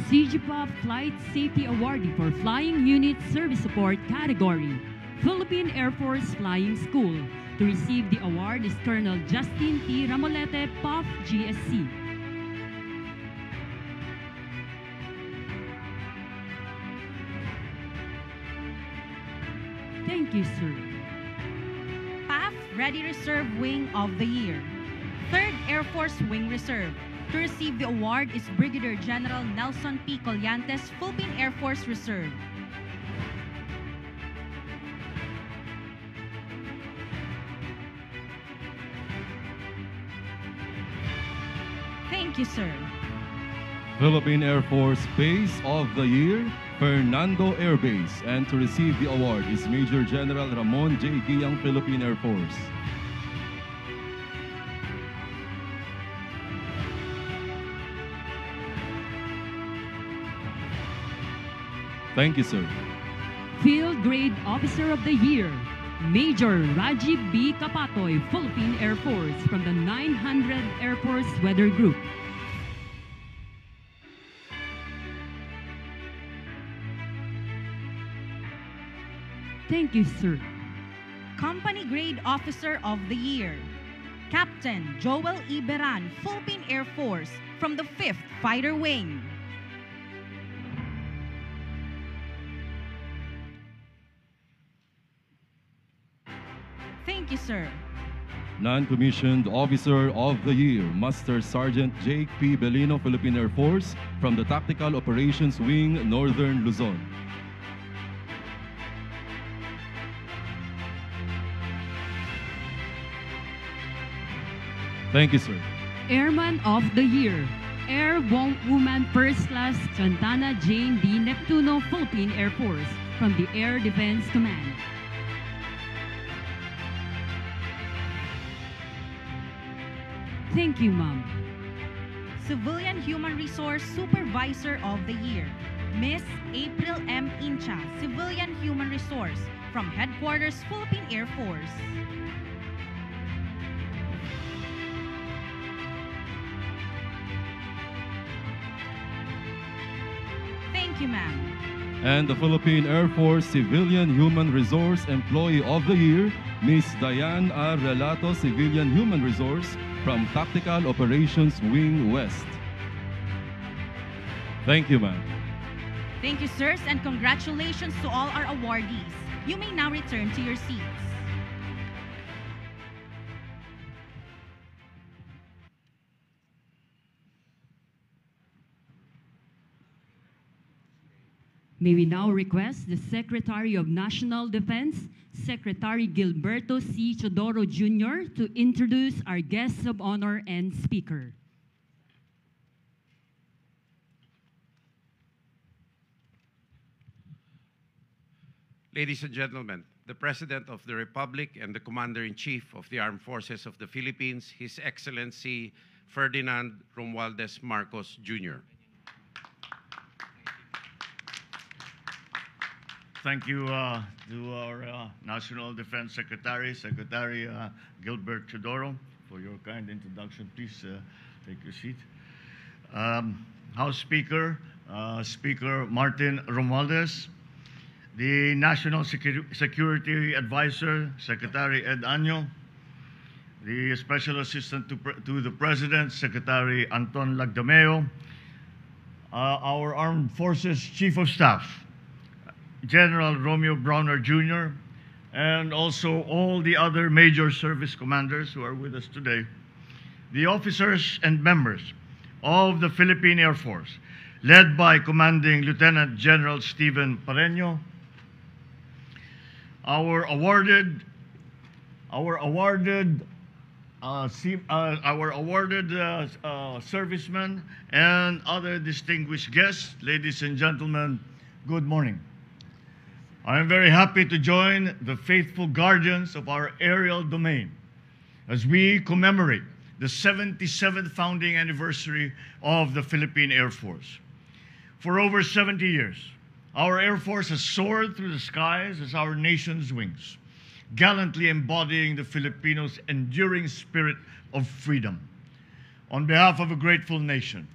CGPAF Flight Safety Awardee for Flying Unit Service Support Category, Philippine Air Force Flying School. To receive the award is Colonel Justin T. Ramolete, POF GSC. Thank you, sir. PAF Ready Reserve Wing of the Year. 3rd Air Force Wing Reserve. To receive the award is Brigadier General Nelson P. Collantes, Philippine Air Force Reserve. Thank you, sir. Philippine Air Force Base of the Year, Fernando Air Base. And to receive the award is Major General Ramon J. Guiyang, Philippine Air Force. Thank you, sir. Field Grade Officer of the Year, Major Rajiv B. Kapatoy, Philippine Air Force from the 900 Air Force Weather Group. Thank you, sir. Company Grade Officer of the Year, Captain Joel E. Beran, Philippine Air Force from the 5th Fighter Wing. Thank you, sir. Non-Commissioned Officer of the Year, Master Sergeant Jake P. Belino, Philippine Air Force from the Tactical Operations Wing, Northern Luzon. Thank you, sir. Airman of the Year, Woman First Class Santana Jane D. Neptuno, Philippine Air Force, from the Air Defense Command. Thank you, Ma'am. Civilian Human Resource Supervisor of the Year, Miss April M. Incha, Civilian Human Resource, from Headquarters, Philippine Air Force. Thank you, ma'am. And the Philippine Air Force Civilian Human Resource Employee of the Year, Miss Diane R. Relato, Civilian Human Resource, from Tactical Operations Wing West. Thank you, ma'am. Thank you, sirs, and congratulations to all our awardees. You may now return to your seats. May we now request the Secretary of National Defense, Secretary Gilberto C. Chodoro Jr., to introduce our guests of honor and speaker. Ladies and gentlemen, the President of the Republic and the Commander-in-Chief of the Armed Forces of the Philippines, His Excellency Ferdinand Romualdez Marcos, Jr. Thank you to our National Defense Secretary, Secretary Gilbert Chodoro, for your kind introduction. Please take your seat. House Speaker, Speaker Martin Romualdez, the National Security Advisor, Secretary Ed Año, the Special Assistant to the President, Secretary Anton Lagdameo, our Armed Forces Chief of Staff, General Romeo Browner Jr., and also all the other major service commanders who are with us today, the officers and members of the Philippine Air Force, led by Commanding Lieutenant General Stephen Pareño, our awarded servicemen and other distinguished guests, ladies and gentlemen, good morning. I am very happy to join the faithful guardians of our aerial domain as we commemorate the 77th founding anniversary of the Philippine Air Force. For over 70 years, our Air Force has soared through the skies as our nation's wings, gallantly embodying the Filipinos' enduring spirit of freedom. On behalf of a grateful nation,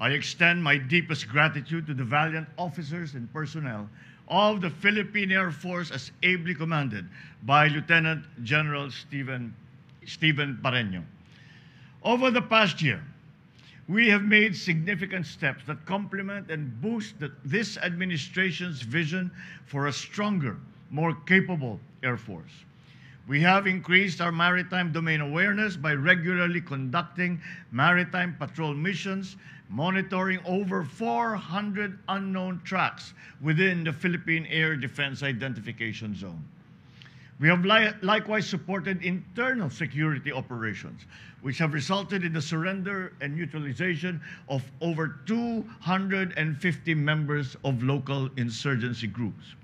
I extend my deepest gratitude to the valiant officers and personnel of the Philippine Air Force as ably commanded by Lieutenant General Stephen Pareño. Over the past year, we have made significant steps that complement and boost this administration's vision for a stronger, more capable Air Force. We have increased our maritime domain awareness by regularly conducting maritime patrol missions, monitoring over 400 unknown tracks within the Philippine Air Defense Identification Zone. We have likewise supported internal security operations, which have resulted in the surrender and neutralization of over 250 members of local insurgency groups.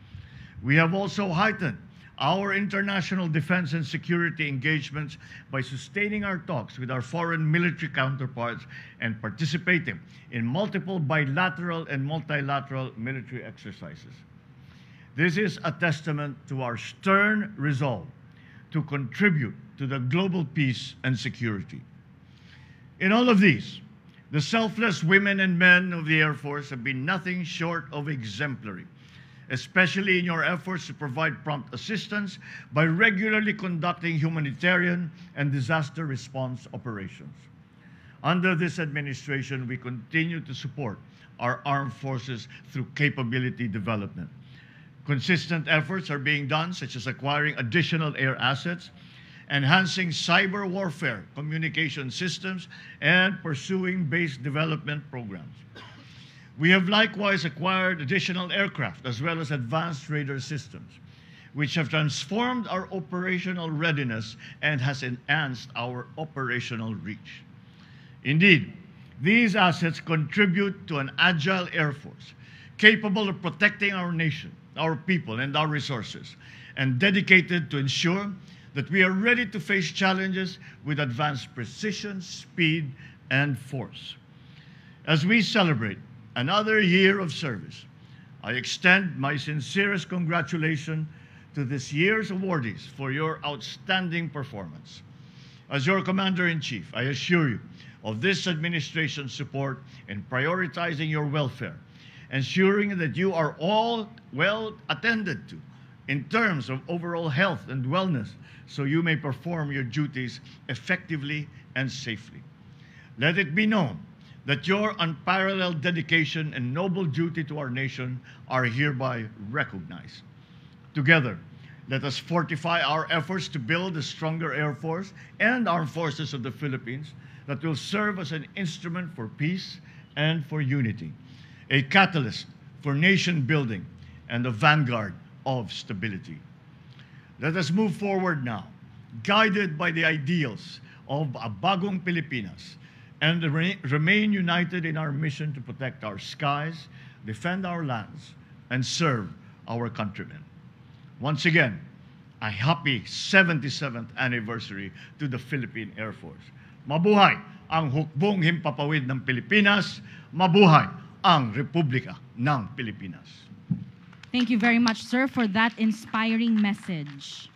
We have also heightened our international defense and security engagements by sustaining our talks with our foreign military counterparts and participating in multiple bilateral and multilateral military exercises. This is a testament to our stern resolve to contribute to the global peace and security. In all of these, the selfless women and men of the Air Force have been nothing short of exemplary, especially in your efforts to provide prompt assistance by regularly conducting humanitarian and disaster response operations. Under this administration, we continue to support our armed forces through capability development. Consistent efforts are being done, such as acquiring additional air assets, enhancing cyber warfare communication systems, and pursuing base development programs. We have likewise acquired additional aircraft as well as advanced radar systems. which have transformed our operational readiness and has enhanced our operational reach. Indeed, these assets contribute to an agile Air Force, capable of protecting our nation, our people, and our resources, and dedicated to ensure that we are ready to face challenges with advanced precision, speed, and force. As we celebrate another year of service, I extend my sincerest congratulations to this year's awardees for your outstanding performance. As your Commander-in-Chief, I assure you of this administration's support in prioritizing your welfare, ensuring that you are all well attended to in terms of overall health and wellness, so you may perform your duties effectively and safely. Let it be known that your unparalleled dedication and noble duty to our nation are hereby recognized. Together, let us fortify our efforts to build a stronger Air Force and Armed Forces of the Philippines that will serve as an instrument for peace and for unity, a catalyst for nation building and a vanguard of stability. Let us move forward now, guided by the ideals of a bagong Pilipinas, and remain united in our mission to protect our skies, defend our lands, and serve our countrymen. Once again, a happy 77th anniversary to the Philippine Air Force. Mabuhay ang hukbong himpapawid ng Pilipinas. Mabuhay ang Republika ng Pilipinas. Thank you very much, sir, for that inspiring message.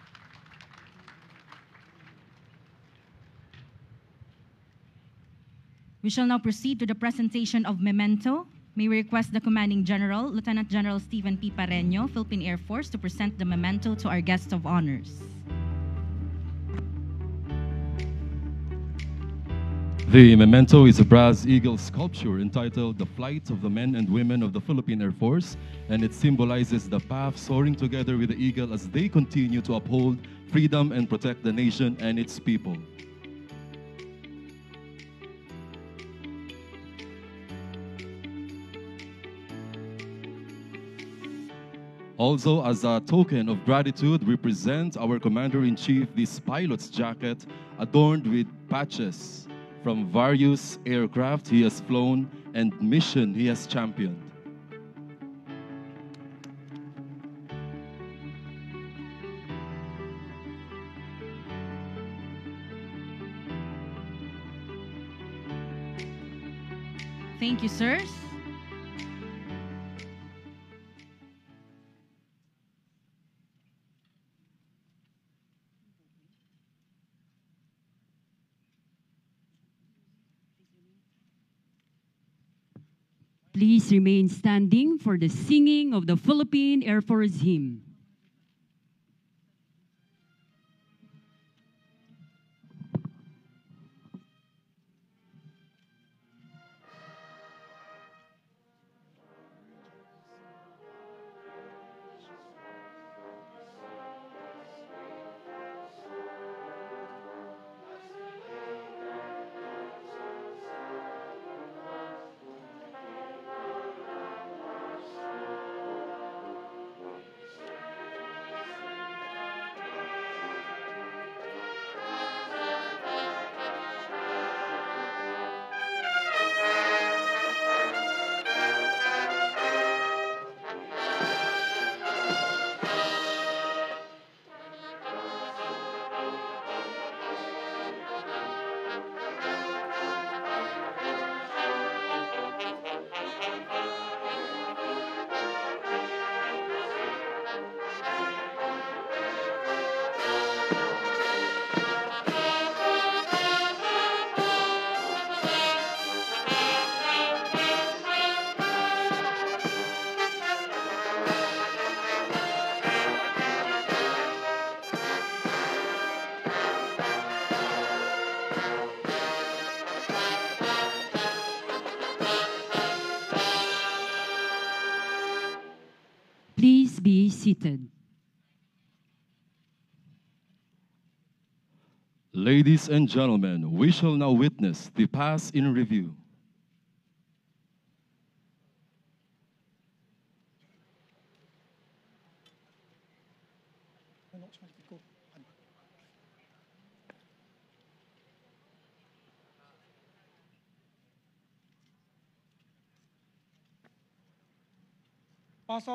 We shall now proceed to the presentation of memento. May we request the Commanding General, Lieutenant General Stephen P. Pareño, Philippine Air Force, to present the memento to our guests of honors. The memento is a brass eagle sculpture entitled The Flight of the Men and Women of the Philippine Air Force, and it symbolizes the PAF soaring together with the eagle as they continue to uphold freedom and protect the nation and its people. Also, as a token of gratitude, we present our Commander-in-Chief this pilot's jacket adorned with patches from various aircraft he has flown and mission he has championed. Thank you, sirs. Please remain standing for the singing of the Philippine Air Force hymn. Please be seated. Ladies and gentlemen, we shall now witness the past in review. Pasok!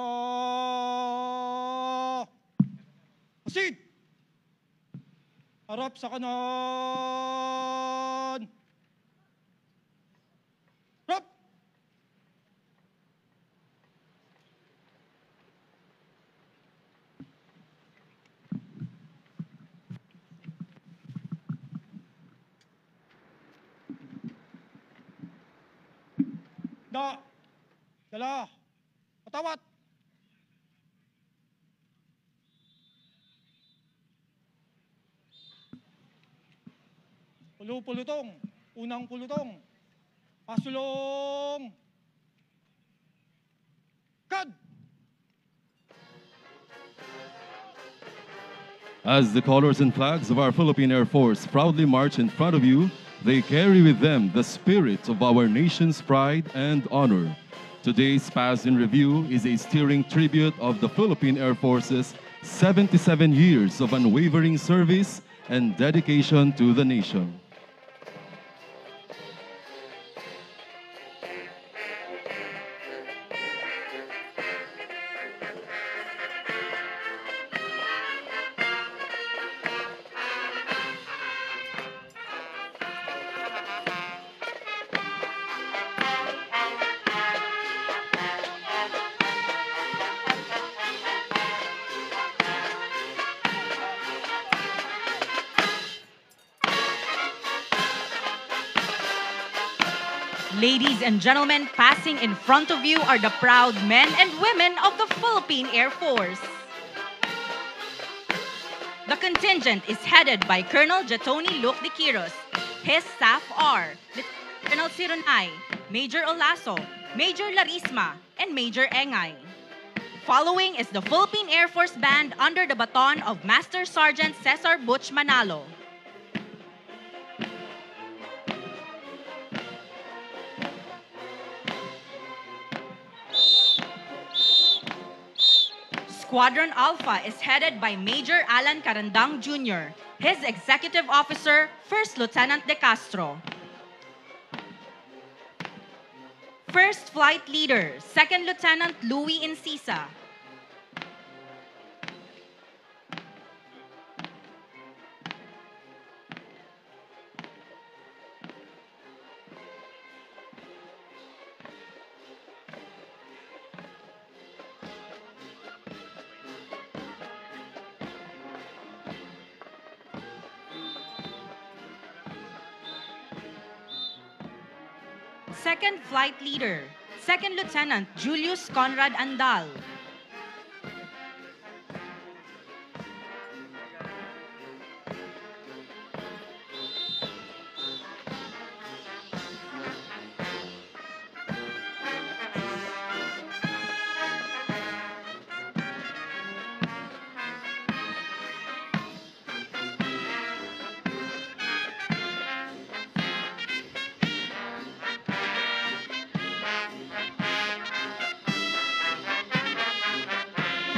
Proceed! Harap sa kanan! Harap! Dala! Patawat! Pulutong! Unang pulutong! Pasulong! Kad! As the colors and flags of our Philippine Air Force proudly march in front of you, they carry with them the spirit of our nation's pride and honor. Today's PAS in Review is a stirring tribute of the Philippine Air Force's 77 years of unwavering service and dedication to the nation. Ladies and gentlemen, passing in front of you are the proud men and women of the Philippine Air Force. The contingent is headed by Colonel Jetoni Luke de Quiros. His staff are Colonel Sironay, Major Olaso, Major Larisma, and Major Engay. Following is the Philippine Air Force Band under the baton of Master Sergeant Cesar Butch Manalo. Squadron Alpha is headed by Major Alan Carandang Jr., his Executive Officer, First Lieutenant De Castro. First Flight Leader, Second Lieutenant Louis Incisa. Second Flight Leader, Second Lieutenant Julius Conrad Andal.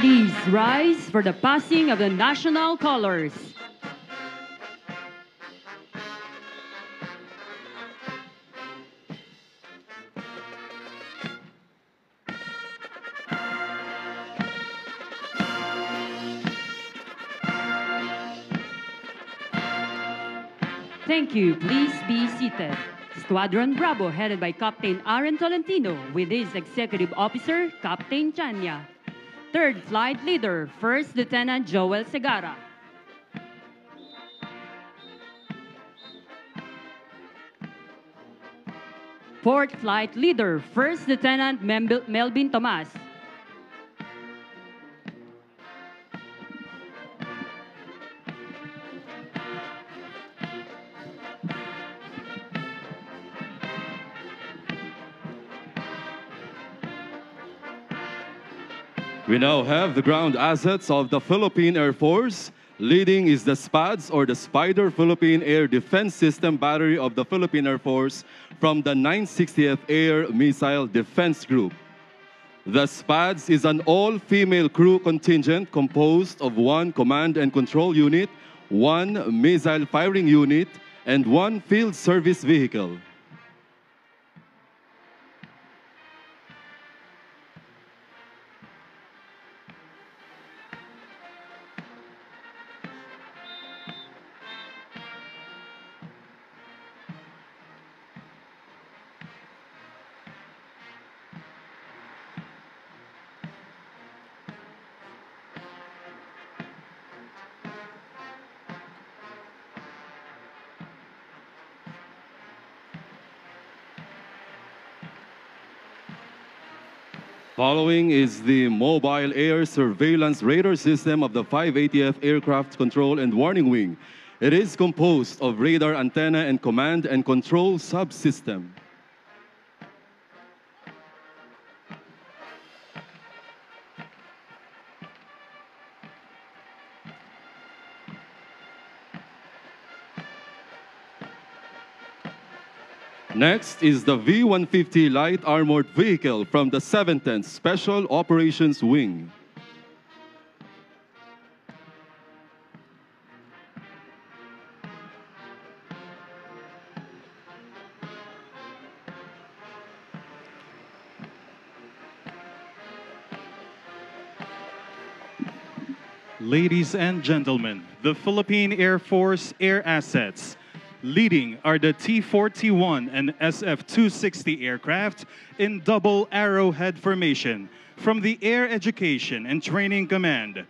Please rise for the passing of the national colors. Thank you. Please be seated. Squadron Bravo, headed by Captain Aaron Tolentino, with his Executive Officer, Captain Chania. Third Flight Leader, First Lieutenant Joel Segara. Fourth Flight Leader, First Lieutenant Melvin Tomas. We now have the ground assets of the Philippine Air Force. Leading is the SPADS, or the Spider Philippine Air Defense System Battery of the Philippine Air Force from the 960th Air Missile Defense Group. The SPADS is an all-female crew contingent composed of 1 command and control unit, 1 missile firing unit, and 1 field service vehicle. Following is the Mobile Air Surveillance Radar System of the 580th Aircraft Control and Warning Wing. It is composed of radar antenna and command and control subsystem. Next is the V-150 Light Armored Vehicle from the 710th Special Operations Wing. Ladies and gentlemen, the Philippine Air Force Air Assets. Leading are the T-41 and SF-260 aircraft in double arrowhead formation from the Air Education and Training Command.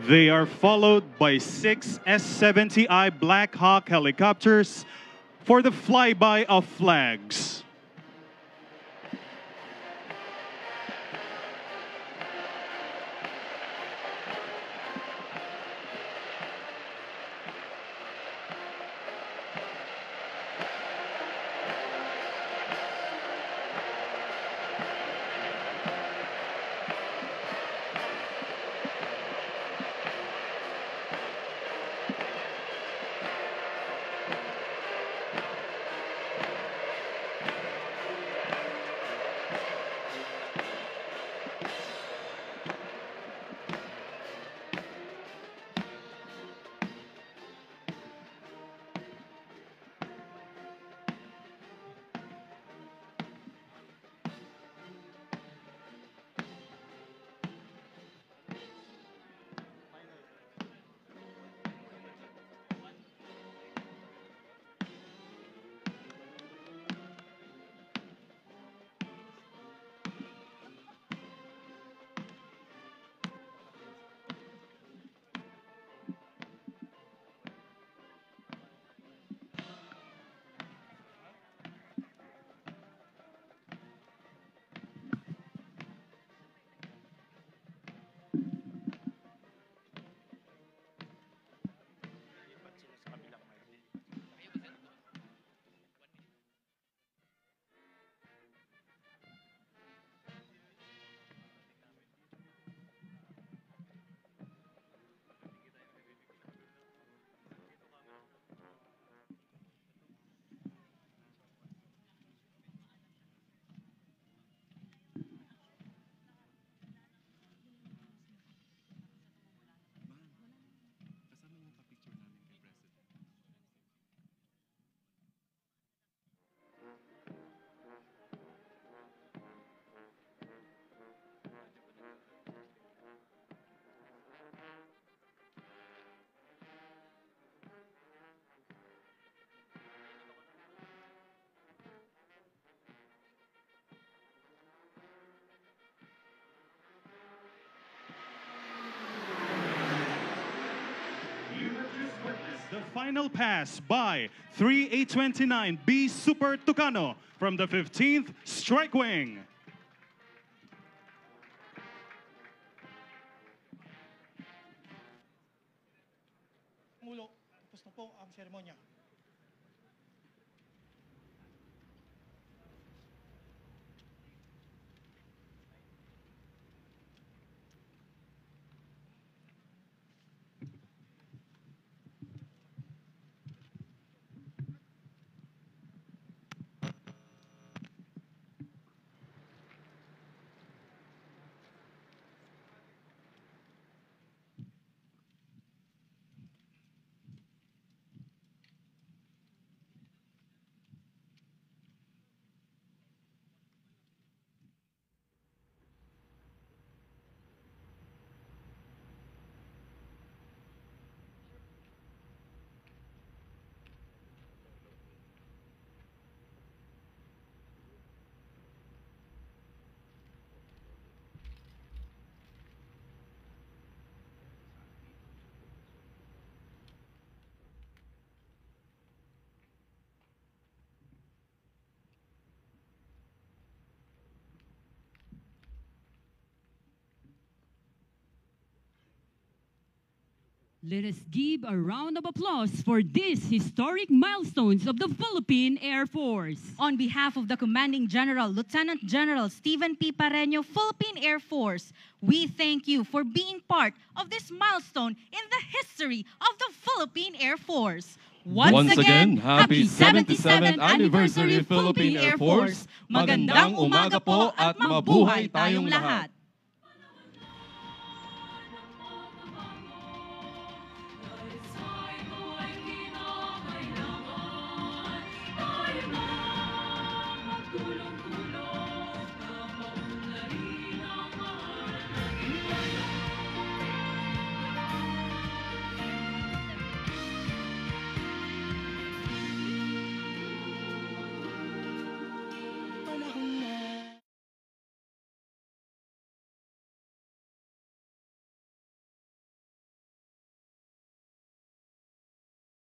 They are followed by 6 S-70I Black Hawk helicopters for the flyby of flags. The final pass by 3829B Super Tucano from the 15th Strike Wing. Pangulo, tapos na po ang seremonya. Let us give a round of applause for these historic milestones of the Philippine Air Force. On behalf of the Commanding General, Lieutenant General Stephen P. Pareño, Philippine Air Force, we thank you for being part of this milestone in the history of the Philippine Air Force. Once again, happy 77th anniversary Philippine Air Force. Magandang umaga po at mabuhay tayong lahat.